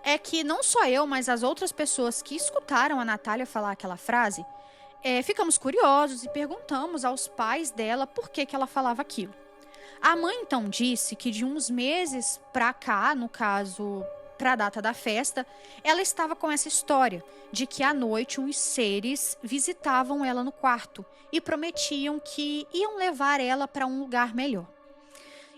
é que não só eu, mas as outras pessoas que escutaram a Natália falar aquela frase, ficamos curiosos e perguntamos aos pais dela por que ela falava aquilo. A mãe então disse que de uns meses pra cá, no caso, para a data da festa, ela estava com essa história de que à noite uns seres visitavam ela no quarto e prometiam que iam levar ela para um lugar melhor.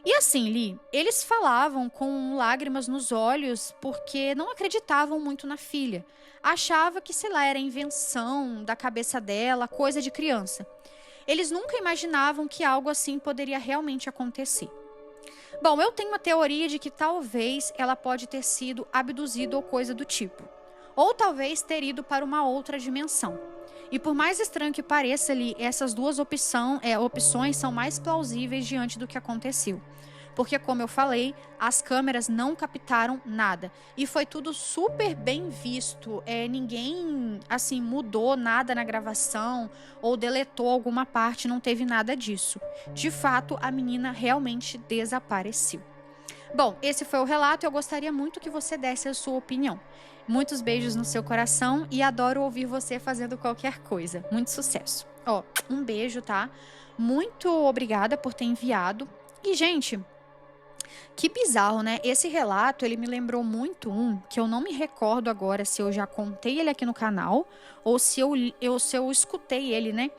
E assim, Li, eles falavam com lágrimas nos olhos porque não acreditavam muito na filha. Achava que, sei lá, era invenção da cabeça dela, coisa de criança. Eles nunca imaginavam que algo assim poderia realmente acontecer. Bom, eu tenho uma teoria de que talvez ela pode ter sido abduzida ou coisa do tipo. Ou talvez ter ido para uma outra dimensão. E por mais estranho que pareça ali, essas duas opções são mais plausíveis diante do que aconteceu. Porque, como eu falei, as câmeras não captaram nada. E foi tudo super bem visto. Ninguém, assim, mudou nada na gravação ou deletou alguma parte, não teve nada disso. De fato, a menina realmente desapareceu. Bom, esse foi o relato e eu gostaria muito que você desse a sua opinião. Muitos beijos no seu coração e adoro ouvir você fazendo qualquer coisa. Muito sucesso. Um beijo, tá? Muito obrigada por ter enviado. E, gente, que bizarro, né? Esse relato, ele me lembrou muito que eu não me recordo agora se eu já contei ele aqui no canal ou se eu escutei ele, né?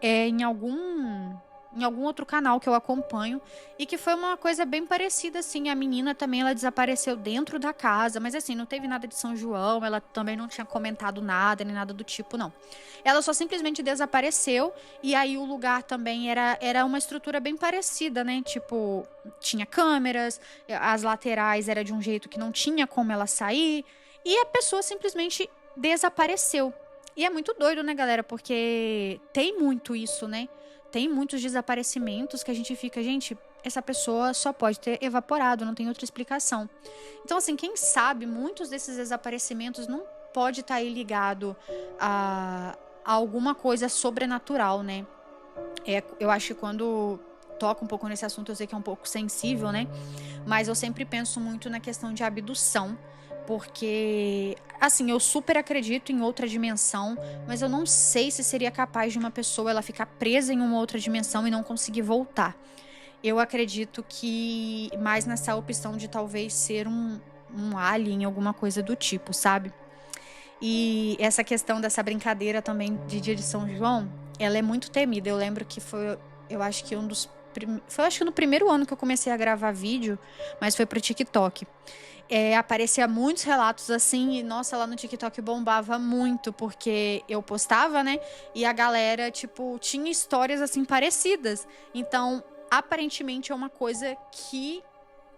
Em algum outro canal que eu acompanho e que foi uma coisa bem parecida, assim. A menina também, ela desapareceu dentro da casa, mas assim, não teve nada de São João, ela também não tinha comentado nada, nem nada do tipo, não. Ela só simplesmente desapareceu e aí o lugar também era uma estrutura bem parecida, né? Tipo, tinha câmeras, as laterais era de um jeito que não tinha como ela sair e a pessoa simplesmente desapareceu. E é muito doido, né, galera? Porque tem muito isso, né? Tem muitos desaparecimentos que a gente fica, gente, essa pessoa só pode ter evaporado, não tem outra explicação. Então, assim, quem sabe muitos desses desaparecimentos não pode estar aí ligado a alguma coisa sobrenatural, né? Eu acho que quando toca um pouco nesse assunto, eu sei que é um pouco sensível, né? Mas eu sempre penso muito na questão de abdução. Porque, assim, eu super acredito em outra dimensão, mas eu não sei se seria capaz de uma pessoa ela ficar presa em uma outra dimensão e não conseguir voltar. Eu acredito que mais nessa opção de talvez ser um alien, alguma coisa do tipo, sabe? E essa questão dessa brincadeira também de dia de São João, ela é muito temida. Eu lembro que foi, eu acho que acho que no primeiro ano que eu comecei a gravar vídeo, mas foi pro TikTok. Aparecia muitos relatos assim, e nossa, lá no TikTok bombava muito, porque eu postava, né? E a galera, tipo, tinha histórias assim parecidas. Então, aparentemente é uma coisa que,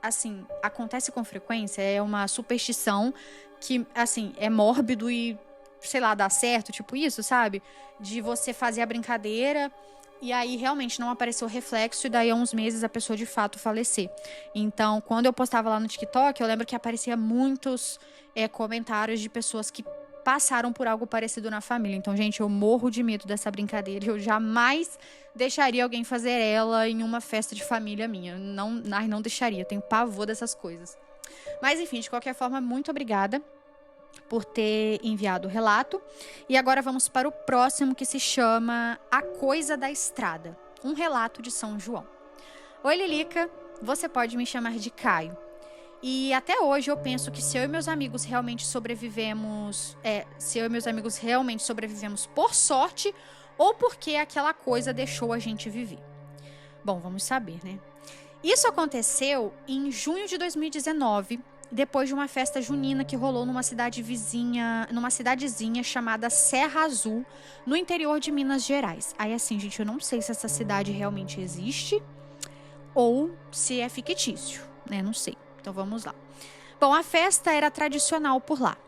assim, acontece com frequência, é uma superstição que, assim, é mórbido e, sei lá, dá certo, tipo isso, sabe? De você fazer a brincadeira e aí realmente não apareceu reflexo e daí há uns meses a pessoa de fato falecer. Então, quando eu postava lá no TikTok, eu lembro que aparecia muitos comentários de pessoas que passaram por algo parecido na família. Então, gente, eu morro de medo dessa brincadeira. Eu jamais deixaria alguém fazer ela em uma festa de família minha. Não deixaria. Tenho pavor dessas coisas. Mas, enfim, de qualquer forma, muito obrigada por ter enviado o relato. E agora vamos para o próximo, que se chama A Coisa da Estrada, um relato de São João. Oi, Lilica, você pode me chamar de Caio. E até hoje eu penso que se eu e meus amigos realmente sobrevivemos por sorte ou porque aquela coisa deixou a gente viver. Bom, vamos saber, né? Isso aconteceu em junho de 2019, depois de uma festa junina que rolou numa cidadezinha chamada Serra Azul, no interior de Minas Gerais. Aí assim, gente, eu não sei se essa cidade realmente existe ou se é fictício, né? Não sei. Então vamos lá. Bom, a festa era tradicional por lá.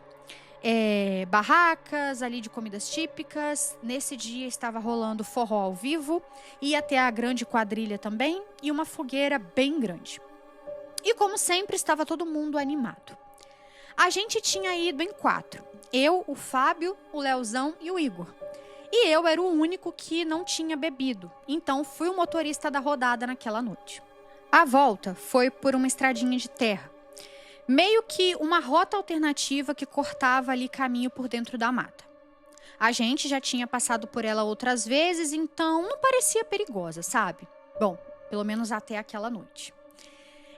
Barracas ali de comidas típicas. Nesse dia estava rolando forró ao vivo, ia ter a grande quadrilha também e uma fogueira bem grande. E como sempre, estava todo mundo animado. A gente tinha ido em 4. Eu, o Fábio, o Leozão e o Igor. E eu era o único que não tinha bebido. Então, fui o motorista da rodada naquela noite. A volta foi por uma estradinha de terra. Meio que uma rota alternativa que cortava ali caminho por dentro da mata. A gente já tinha passado por ela outras vezes, então não parecia perigosa, sabe? Bom, pelo menos até aquela noite.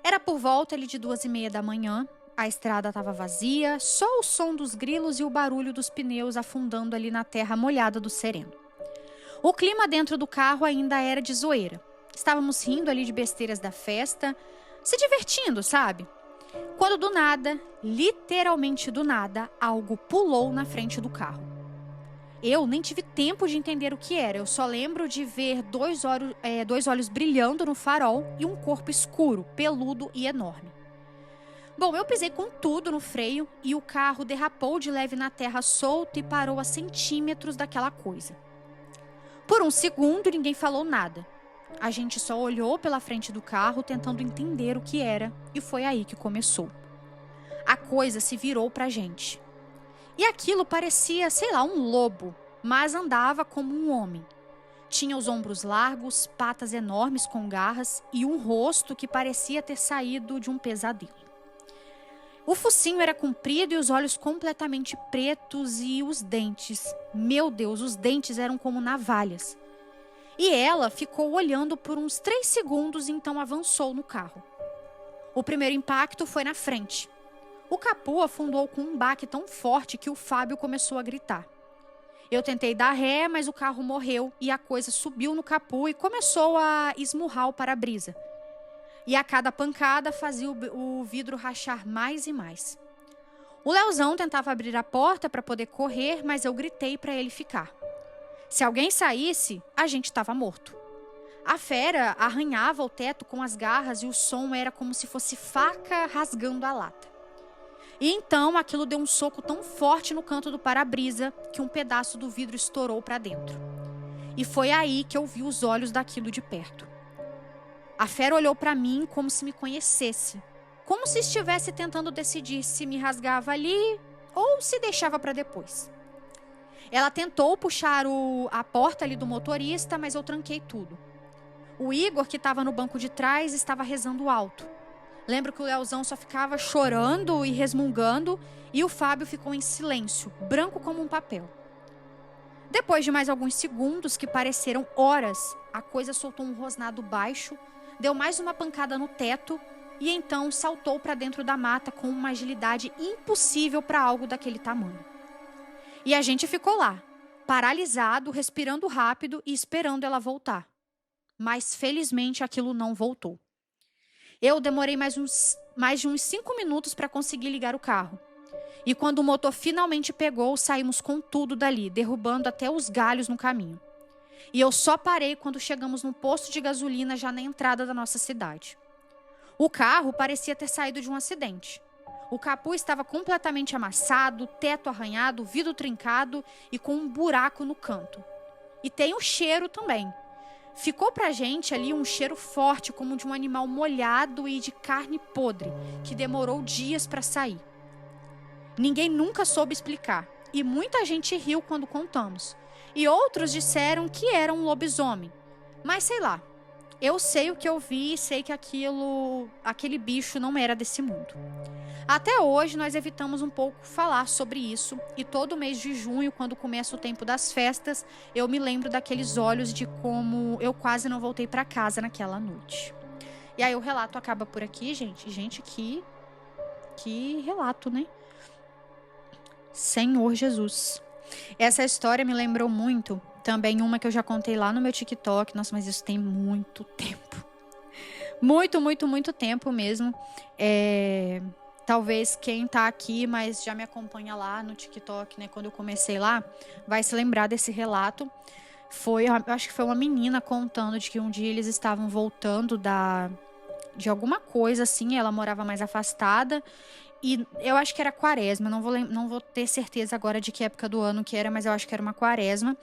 Era por volta ali de 2:30 da manhã, a estrada estava vazia, só o som dos grilos e o barulho dos pneus afundando ali na terra molhada do sereno. O clima dentro do carro ainda era de zoeira. Estávamos rindo ali de besteiras da festa, se divertindo, sabe? Quando do nada, literalmente do nada, algo pulou na frente do carro. Eu nem tive tempo de entender o que era, eu só lembro de ver dois olhos brilhando no farol e um corpo escuro, peludo e enorme. Bom, eu pisei com tudo no freio e o carro derrapou de leve na terra solta e parou a centímetros daquela coisa. Por um segundo, ninguém falou nada. A gente só olhou pela frente do carro tentando entender o que era e foi aí que começou. A coisa se virou pra gente. E aquilo parecia, sei lá, um lobo, mas andava como um homem. Tinha os ombros largos, patas enormes com garras e um rosto que parecia ter saído de um pesadelo. O focinho era comprido e os olhos completamente pretos e os dentes. Meu Deus, os dentes eram como navalhas. E ela ficou olhando por uns 3 segundos e então avançou no carro. O primeiro impacto foi na frente. O capô afundou com um baque tão forte que o Fábio começou a gritar. Eu tentei dar ré, mas o carro morreu e a coisa subiu no capô e começou a esmurrar o para-brisa. E a cada pancada fazia o vidro rachar mais e mais. O Leozão tentava abrir a porta para poder correr, mas eu gritei para ele ficar. Se alguém saísse, a gente estava morto. A fera arranhava o teto com as garras e o som era como se fosse faca rasgando a lata. E então aquilo deu um soco tão forte no canto do para-brisa que um pedaço do vidro estourou para dentro. E foi aí que eu vi os olhos daquilo de perto. A fera olhou para mim como se me conhecesse, como se estivesse tentando decidir se me rasgava ali ou se deixava para depois. Ela tentou puxar a porta ali do motorista, mas eu tranquei tudo. O Igor, que estava no banco de trás, estava rezando alto. Lembro que o Leozão só ficava chorando e resmungando e o Fábio ficou em silêncio, branco como um papel. Depois de mais alguns segundos, que pareceram horas, a coisa soltou um rosnado baixo, deu mais uma pancada no teto e então saltou para dentro da mata com uma agilidade impossível para algo daquele tamanho. E a gente ficou lá, paralisado, respirando rápido e esperando ela voltar. Mas felizmente aquilo não voltou. Eu demorei mais de uns 5 minutos para conseguir ligar o carro. E quando o motor finalmente pegou, saímos com tudo dali, derrubando até os galhos no caminho. E eu só parei quando chegamos num posto de gasolina já na entrada da nossa cidade. O carro parecia ter saído de um acidente. O capô estava completamente amassado, teto arranhado, vidro trincado e com um buraco no canto. E tem o cheiro também. Ficou pra gente ali um cheiro forte, como de um animal molhado e de carne podre, que demorou dias para sair. Ninguém nunca soube explicar, e muita gente riu quando contamos. E outros disseram que era um lobisomem. Mas sei lá, eu sei o que eu vi e sei que aquele bicho não era desse mundo. Até hoje nós evitamos um pouco falar sobre isso e todo mês de junho, quando começa o tempo das festas, eu me lembro daqueles olhos de como eu quase não voltei para casa naquela noite. E aí o relato acaba por aqui, gente. Gente, que relato, né? Senhor Jesus. Essa história me lembrou muito também uma que eu já contei lá no meu TikTok. Nossa, mas isso tem muito tempo. Muito, muito, muito tempo mesmo. Talvez quem tá aqui, mas já me acompanha lá no TikTok, né? Quando eu comecei lá, vai se lembrar desse relato. Eu acho que foi uma menina contando de que um dia eles estavam voltando de alguma coisa, assim. Ela morava mais afastada. E eu acho que era quaresma. Não vou ter certeza agora de que época do ano que era, mas eu acho que era uma quaresma.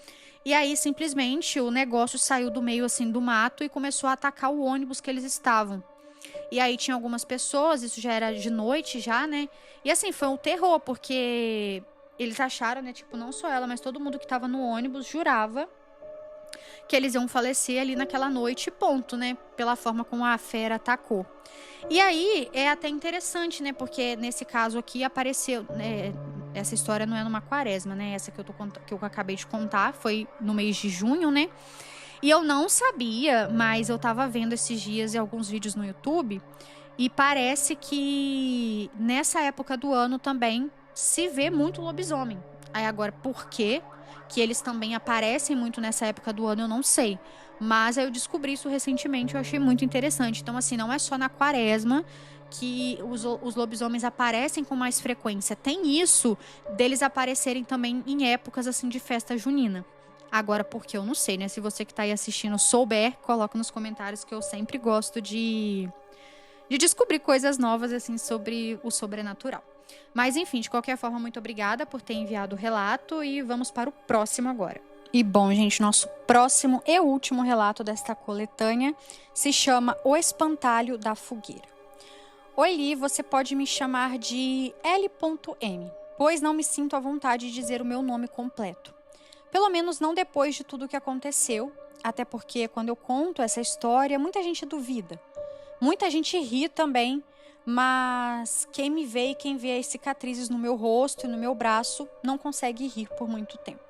E aí, simplesmente, o negócio saiu do meio, assim, do mato e começou a atacar o ônibus que eles estavam. E aí tinha algumas pessoas, isso já era de noite já, né? E assim, foi um terror, porque eles acharam, né, tipo, não só ela, mas todo mundo que tava no ônibus jurava que eles iam falecer ali naquela noite, ponto, né? Pela forma como a fera atacou. E aí é até interessante, né? Porque nesse caso aqui apareceu, né? Essa história não é numa quaresma, né? Essa que eu acabei de contar foi no mês de junho, né? E eu não sabia, mas eu tava vendo esses dias em alguns vídeos no YouTube e parece que nessa época do ano também se vê muito lobisomem. Aí agora, por quê que eles também aparecem muito nessa época do ano, eu não sei. Mas aí eu descobri isso recentemente, eu achei muito interessante. Então, assim, não é só na quaresma que os lobisomens aparecem com mais frequência. Tem isso deles aparecerem também em épocas, assim, de festa junina. Agora, porque eu não sei, né? Se você que tá aí assistindo souber, coloca nos comentários que eu sempre gosto de descobrir coisas novas, assim, sobre o sobrenatural. Mas, enfim, de qualquer forma, muito obrigada por ter enviado o relato e vamos para o próximo agora. E bom, gente, nosso próximo e último relato desta coletânea se chama O Espantalho da Fogueira. Oi, Li, você pode me chamar de L.M, pois não me sinto à vontade de dizer o meu nome completo. Pelo menos não depois de tudo o que aconteceu, até porque quando eu conto essa história, muita gente duvida. Muita gente ri também, mas quem me vê e quem vê as cicatrizes no meu rosto e no meu braço não consegue rir por muito tempo.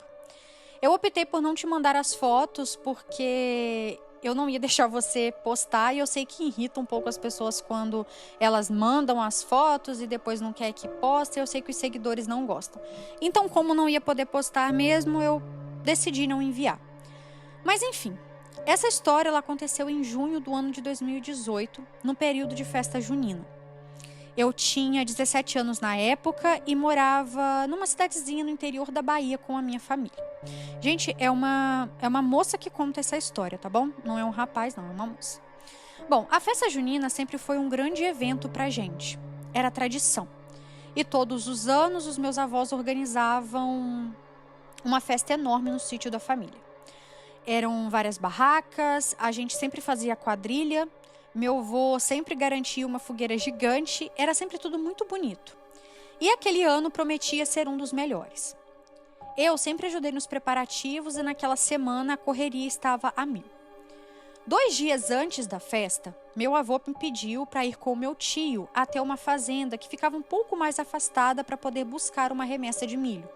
Eu optei por não te mandar as fotos porque eu não ia deixar você postar e eu sei que irrita um pouco as pessoas quando elas mandam as fotos e depois não quer que poste. Eu sei que os seguidores não gostam. Então, como não ia poder postar mesmo, eu decidi não enviar. Mas enfim, essa história ela aconteceu em junho do ano de 2018, no período de festa junina. Eu tinha 17 anos na época e morava numa cidadezinha no interior da Bahia com a minha família. Gente, é uma moça que conta essa história, tá bom? Não é um rapaz, não, é uma moça. Bom, a festa junina sempre foi um grande evento pra gente. Era tradição. E todos os anos os meus avós organizavam uma festa enorme no sítio da família. Eram várias barracas, a gente sempre fazia quadrilha, meu avô sempre garantia uma fogueira gigante, era sempre tudo muito bonito. E aquele ano prometia ser um dos melhores. Eu sempre ajudei nos preparativos e naquela semana a correria estava a mil. 2 dias antes da festa, meu avô me pediu para ir com o meu tio até uma fazenda que ficava um pouco mais afastada para poder buscar uma remessa de milho.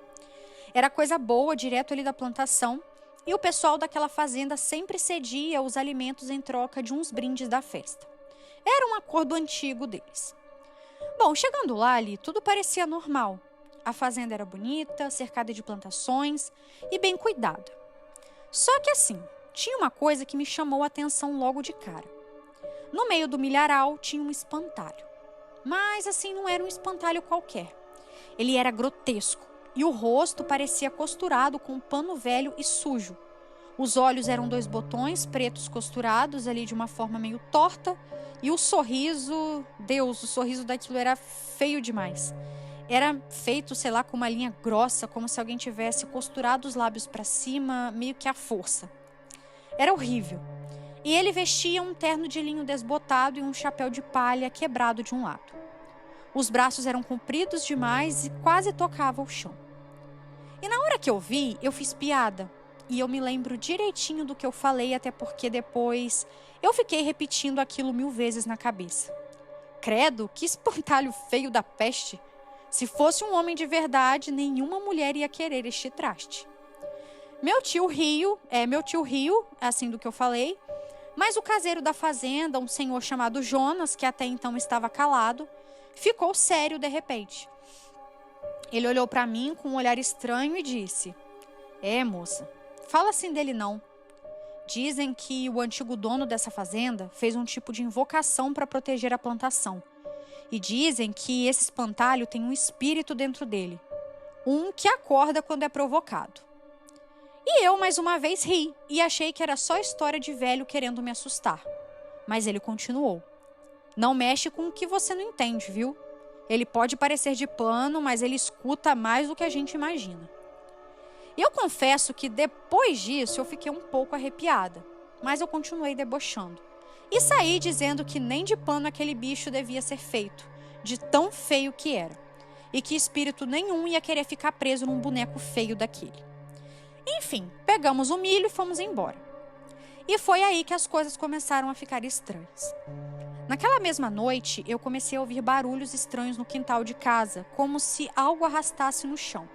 Era coisa boa, direto ali da plantação, e o pessoal daquela fazenda sempre cedia os alimentos em troca de uns brindes da festa. Era um acordo antigo deles. Bom, chegando lá ali, tudo parecia normal. A fazenda era bonita, cercada de plantações e bem cuidada. Só que assim, tinha uma coisa que me chamou a atenção logo de cara. No meio do milharal tinha um espantalho. Mas assim, não era um espantalho qualquer. Ele era grotesco. E o rosto parecia costurado com um pano velho e sujo. Os olhos eram 2 botões pretos costurados ali de uma forma meio torta. E o sorriso, Deus, o sorriso daquilo era feio demais. Era feito, sei lá, com uma linha grossa, como se alguém tivesse costurado os lábios para cima, meio que à força. Era horrível. E ele vestia um terno de linho desbotado e um chapéu de palha quebrado de um lado. Os braços eram compridos demais e quase tocavam o chão. E na hora que eu vi, eu fiz piada. E eu me lembro direitinho do que eu falei, até porque depois eu fiquei repetindo aquilo 1000 vezes na cabeça. Credo, que espantalho feio da peste! Se fosse um homem de verdade, nenhuma mulher ia querer este traste. Meu tio riu, assim do que eu falei, mas o caseiro da fazenda, um senhor chamado Jonas, que até então estava calado, ficou sério de repente. Ele olhou para mim com um olhar estranho e disse: moça, fala assim dele não. Dizem que o antigo dono dessa fazenda fez um tipo de invocação para proteger a plantação. E dizem que esse espantalho tem um espírito dentro dele. Um que acorda quando é provocado. E eu, mais uma vez, ri e achei que era só história de velho querendo me assustar. Mas ele continuou: não mexe com o que você não entende, viu? Ele pode parecer de pano, mas ele escuta mais do que a gente imagina. E eu confesso que depois disso eu fiquei um pouco arrepiada, mas eu continuei debochando. E saí dizendo que nem de pano aquele bicho devia ser feito, de tão feio que era. E que espírito nenhum ia querer ficar preso num boneco feio daquele. Enfim, pegamos o milho e fomos embora. E foi aí que as coisas começaram a ficar estranhas. Naquela mesma noite, eu comecei a ouvir barulhos estranhos no quintal de casa, como se algo arrastasse no chão.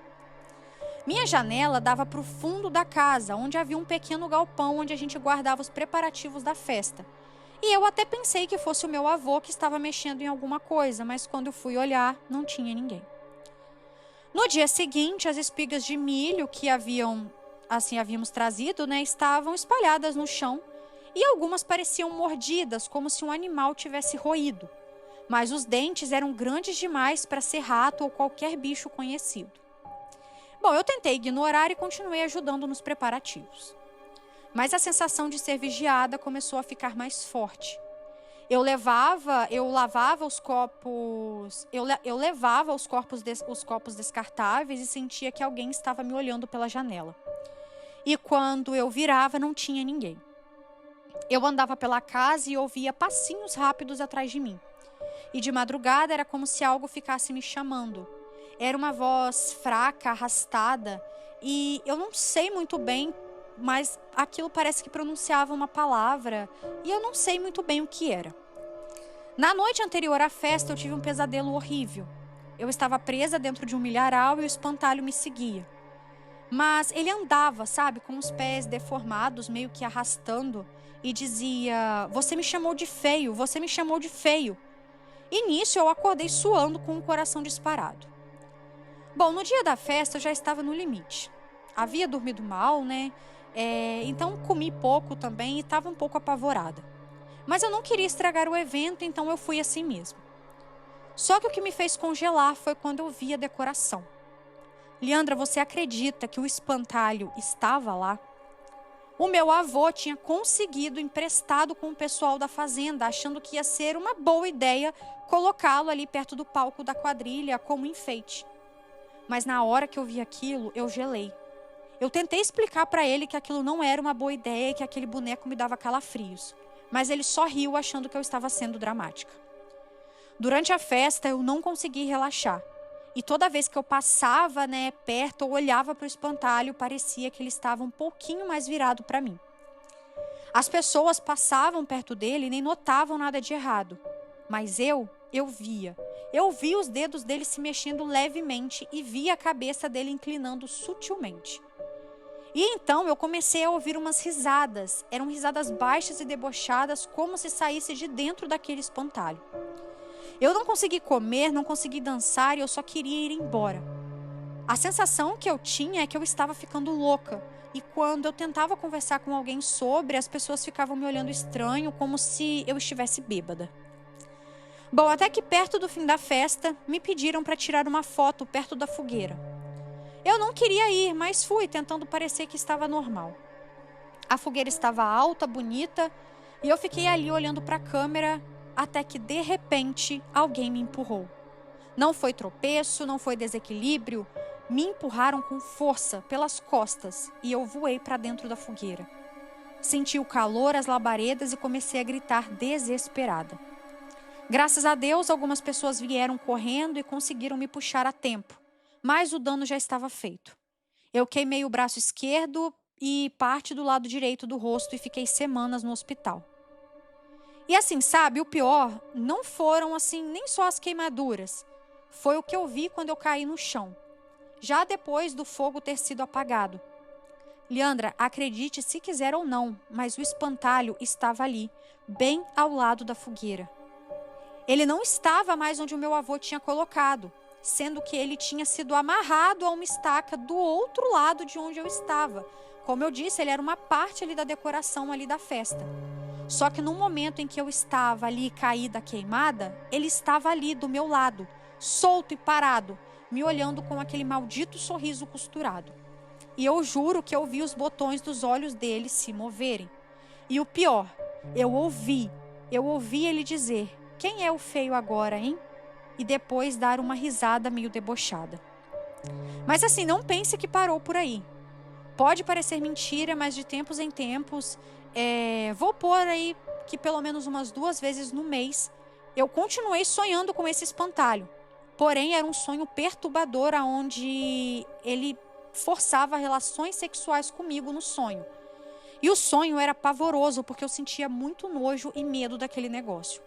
Minha janela dava para o fundo da casa, onde havia um pequeno galpão onde a gente guardava os preparativos da festa. E eu até pensei que fosse o meu avô que estava mexendo em alguma coisa, mas quando eu fui olhar, não tinha ninguém. No dia seguinte, as espigas de milho que havíamos trazido, estavam espalhadas no chão e algumas pareciam mordidas, como se um animal tivesse roído. Mas os dentes eram grandes demais para ser rato ou qualquer bicho conhecido. Bom, eu tentei ignorar e continuei ajudando nos preparativos. Mas a sensação de ser vigiada começou a ficar mais forte. Eu levava os copos descartáveis e sentia que alguém estava me olhando pela janela. E quando eu virava, não tinha ninguém. Eu andava pela casa e ouvia passinhos rápidos atrás de mim. E de madrugada era como se algo ficasse me chamando. Era uma voz fraca, arrastada, e eu não sei muito bem, mas aquilo parece que pronunciava uma palavra, e eu não sei muito bem o que era. Na noite anterior à festa, eu tive um pesadelo horrível. Eu estava presa dentro de um milharal e o espantalho me seguia. Mas ele andava, sabe, com os pés deformados, meio que arrastando, e dizia: "Você me chamou de feio, você me chamou de feio." E nisso eu acordei suando com o coração disparado. Bom, no dia da festa eu já estava no limite. Havia dormido mal, então comi pouco também e estava um pouco apavorada. Mas eu não queria estragar o evento, então eu fui assim mesmo. Só que o que me fez congelar foi quando eu vi a decoração. Leandra, você acredita que o espantalho estava lá? O meu avô tinha conseguido emprestado com o pessoal da fazenda, achando que ia ser uma boa ideia colocá-lo ali perto do palco da quadrilha como enfeite. Mas na hora que eu vi aquilo, eu gelei. Eu tentei explicar para ele que aquilo não era uma boa ideia e que aquele boneco me dava calafrios. Mas ele só riu achando que eu estava sendo dramática. Durante a festa, eu não consegui relaxar. E toda vez que eu passava perto ou olhava para o espantalho, parecia que ele estava um pouquinho mais virado para mim. As pessoas passavam perto dele e nem notavam nada de errado. Mas eu via. Eu vi os dedos dele se mexendo levemente e via a cabeça dele inclinando sutilmente. E então eu comecei a ouvir umas risadas. Eram risadas baixas e debochadas, como se saísse de dentro daquele espantalho. Eu não consegui comer, não consegui dançar e eu só queria ir embora. A sensação que eu tinha é que eu estava ficando louca. E quando eu tentava conversar com alguém sobre, as pessoas ficavam me olhando estranho, como se eu estivesse bêbada. Bom, até que perto do fim da festa, me pediram para tirar uma foto perto da fogueira. Eu não queria ir, mas fui, tentando parecer que estava normal. A fogueira estava alta, bonita, e eu fiquei ali olhando para a câmera, até que, de repente, alguém me empurrou. Não foi tropeço, não foi desequilíbrio, me empurraram com força pelas costas e eu voei para dentro da fogueira. Senti o calor, as labaredas e comecei a gritar desesperada. Graças a Deus, algumas pessoas vieram correndo e conseguiram me puxar a tempo, mas o dano já estava feito. Eu queimei o braço esquerdo e parte do lado direito do rosto e fiquei semanas no hospital. E assim, sabe, o pior não foram nem só as queimaduras, foi o que eu vi quando eu caí no chão, já depois do fogo ter sido apagado. Leandra, acredite se quiser ou não, mas o espantalho estava ali, bem ao lado da fogueira. Ele não estava mais onde o meu avô tinha colocado, sendo que ele tinha sido amarrado a uma estaca do outro lado de onde eu estava. Como eu disse, ele era uma parte ali da decoração ali da festa. Só que no momento em que eu estava ali caída, queimada, ele estava ali do meu lado, solto e parado, me olhando com aquele maldito sorriso costurado. E eu juro que eu vi os botões dos olhos dele se moverem. E o pior, eu ouvi ele dizer: "Quem é o feio agora, hein?" E depois dar uma risada meio debochada. Mas assim, não pense que parou por aí. Pode parecer mentira, mas de tempos em tempos, vou pôr aí que pelo menos umas 2 vezes no mês, eu continuei sonhando com esse espantalho. Porém, era um sonho perturbador, onde ele forçava relações sexuais comigo no sonho. E o sonho era pavoroso, porque eu sentia muito nojo e medo daquele negócio.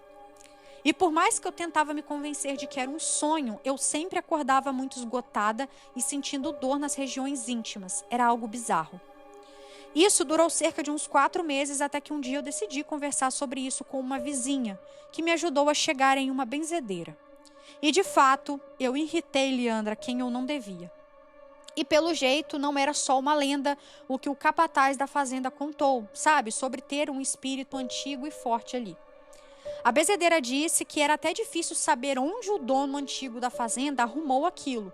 E por mais que eu tentava me convencer de que era um sonho, eu sempre acordava muito esgotada e sentindo dor nas regiões íntimas. Era algo bizarro. Isso durou cerca de uns 4 meses, até que um dia eu decidi conversar sobre isso com uma vizinha, que me ajudou a chegar em uma benzedeira. E de fato, eu irritei Leandra, quem eu não devia. E pelo jeito, não era só uma lenda o que o capataz da fazenda contou, sabe? Sobre ter um espírito antigo e forte ali. A benzedeira disse que era até difícil saber onde o dono antigo da fazenda arrumou aquilo,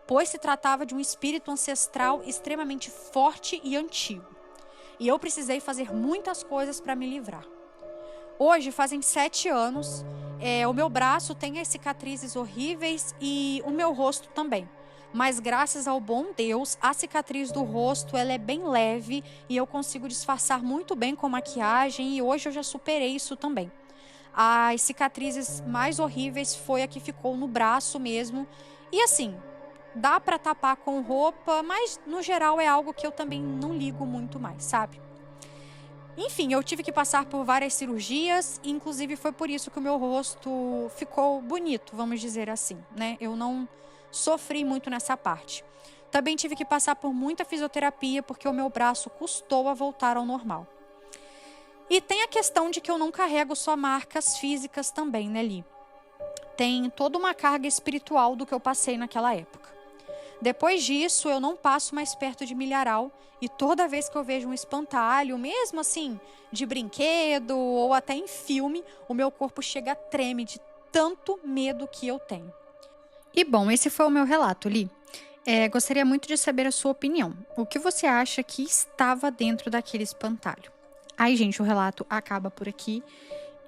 pois se tratava de um espírito ancestral extremamente forte e antigo. E eu precisei fazer muitas coisas para me livrar. Hoje fazem 7 anos, o meu braço tem as cicatrizes horríveis e o meu rosto também. Mas graças ao bom Deus, a cicatriz do rosto ela é bem leve e eu consigo disfarçar muito bem com maquiagem, e hoje eu já superei isso também. As cicatrizes mais horríveis foi a que ficou no braço mesmo. E assim, dá pra tapar com roupa, mas no geral é algo que eu também não ligo muito mais, sabe? Enfim, eu tive que passar por várias cirurgias, e inclusive foi por isso que o meu rosto ficou bonito, vamos dizer assim, né? Eu não sofri muito nessa parte. Também tive que passar por muita fisioterapia, porque o meu braço custou a voltar ao normal. E tem a questão de que eu não carrego só marcas físicas também, né, Li? Tem toda uma carga espiritual do que eu passei naquela época. Depois disso, eu não passo mais perto de milharal, e toda vez que eu vejo um espantalho, mesmo assim, de brinquedo ou até em filme, o meu corpo chega a treme de tanto medo que eu tenho. E bom, esse foi o meu relato, Li. Gostaria muito de saber a sua opinião. O que você acha que estava dentro daquele espantalho? Ai, gente, o relato acaba por aqui.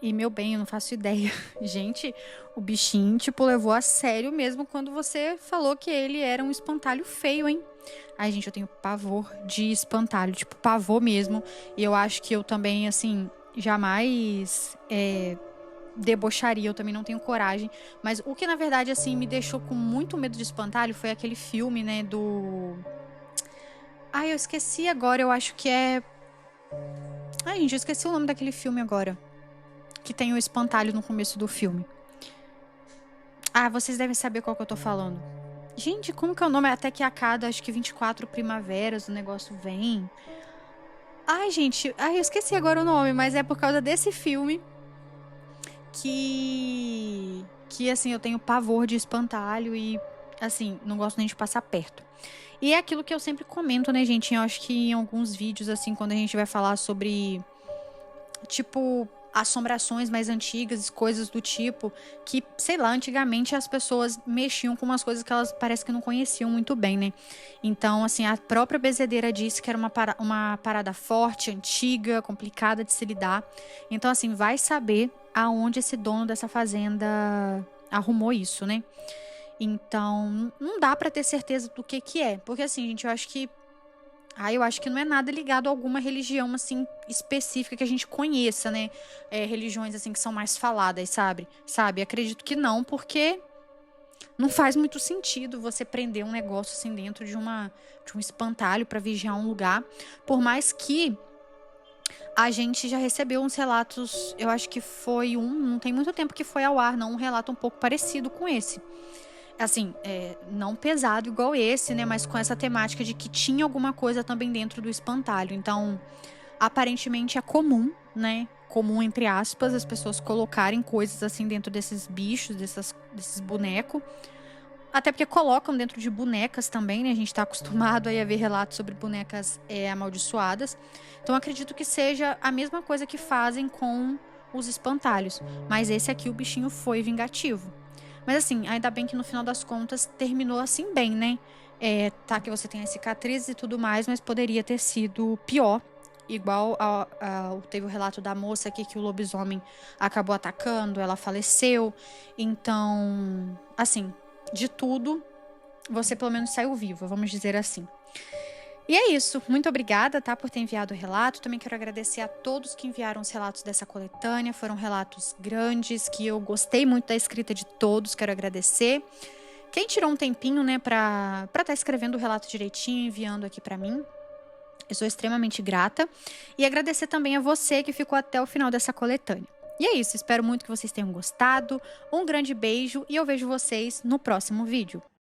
E, meu bem, eu não faço ideia. Gente, o bichinho, tipo, levou a sério mesmo quando você falou que ele era um espantalho feio, hein? Ai, gente, eu tenho pavor de espantalho, tipo, pavor mesmo. E eu acho que eu também, assim, jamais debocharia, eu também não tenho coragem. Mas o que, na verdade, assim, me deixou com muito medo de espantalho foi aquele filme, né, do... Ai, eu esqueci agora, eu acho que é... Ai, gente, eu esqueci o nome daquele filme agora. Que tem o espantalho no começo do filme. Ah, vocês devem saber qual que eu tô falando. Gente, como que é o nome? Até que a cada, acho que 24 primaveras o negócio vem. Ai, gente, eu esqueci agora o nome, mas é por causa desse filme que assim, eu tenho pavor de espantalho e, assim, não gosto nem de passar perto. E é aquilo que eu sempre comento, né, gente? Eu acho que em alguns vídeos, assim, quando a gente vai falar sobre, tipo, assombrações mais antigas, coisas do tipo, que, sei lá, antigamente as pessoas mexiam com umas coisas que elas parece que não conheciam muito bem, né? Então, assim, a própria benzedeira disse que era uma parada forte, antiga, complicada de se lidar. Então, assim, vai saber aonde esse dono dessa fazenda arrumou isso, né? Então, não dá pra ter certeza do que é. Porque, assim, gente, eu acho que não é nada ligado a alguma religião, assim, específica que a gente conheça, né? Religiões, assim, que são mais faladas, sabe? Acredito que não, porque não faz muito sentido você prender um negócio, assim, dentro de um espantalho pra vigiar um lugar. Por mais que a gente já recebeu uns relatos, eu acho que foi não tem muito tempo que foi ao ar, não, um relato um pouco parecido com esse. Assim, não pesado igual esse, né? Mas com essa temática de que tinha alguma coisa também dentro do espantalho. Então, aparentemente é comum, né? Comum, entre aspas, as pessoas colocarem coisas assim dentro desses bichos, desses bonecos. Até porque colocam dentro de bonecas também, né? A gente tá acostumado aí a ver relatos sobre bonecas amaldiçoadas. Então, acredito que seja a mesma coisa que fazem com os espantalhos. Mas esse aqui, o bichinho foi vingativo. Mas assim, ainda bem que no final das contas terminou assim bem, né? Tá que você tem as cicatrizes e tudo mais, mas poderia ter sido pior. Igual teve o relato da moça aqui que o lobisomem acabou atacando, ela faleceu. Então, assim, de tudo, você pelo menos saiu viva, vamos dizer assim. E é isso. Muito obrigada, tá, por ter enviado o relato. Também quero agradecer a todos que enviaram os relatos dessa coletânea. Foram relatos grandes, que eu gostei muito da escrita de todos. Quero agradecer. Quem tirou um tempinho, né, pra tá escrevendo o relato direitinho, enviando aqui pra mim. Eu sou extremamente grata e agradecer também a você que ficou até o final dessa coletânea. E é isso, espero muito que vocês tenham gostado. Um grande beijo e eu vejo vocês no próximo vídeo.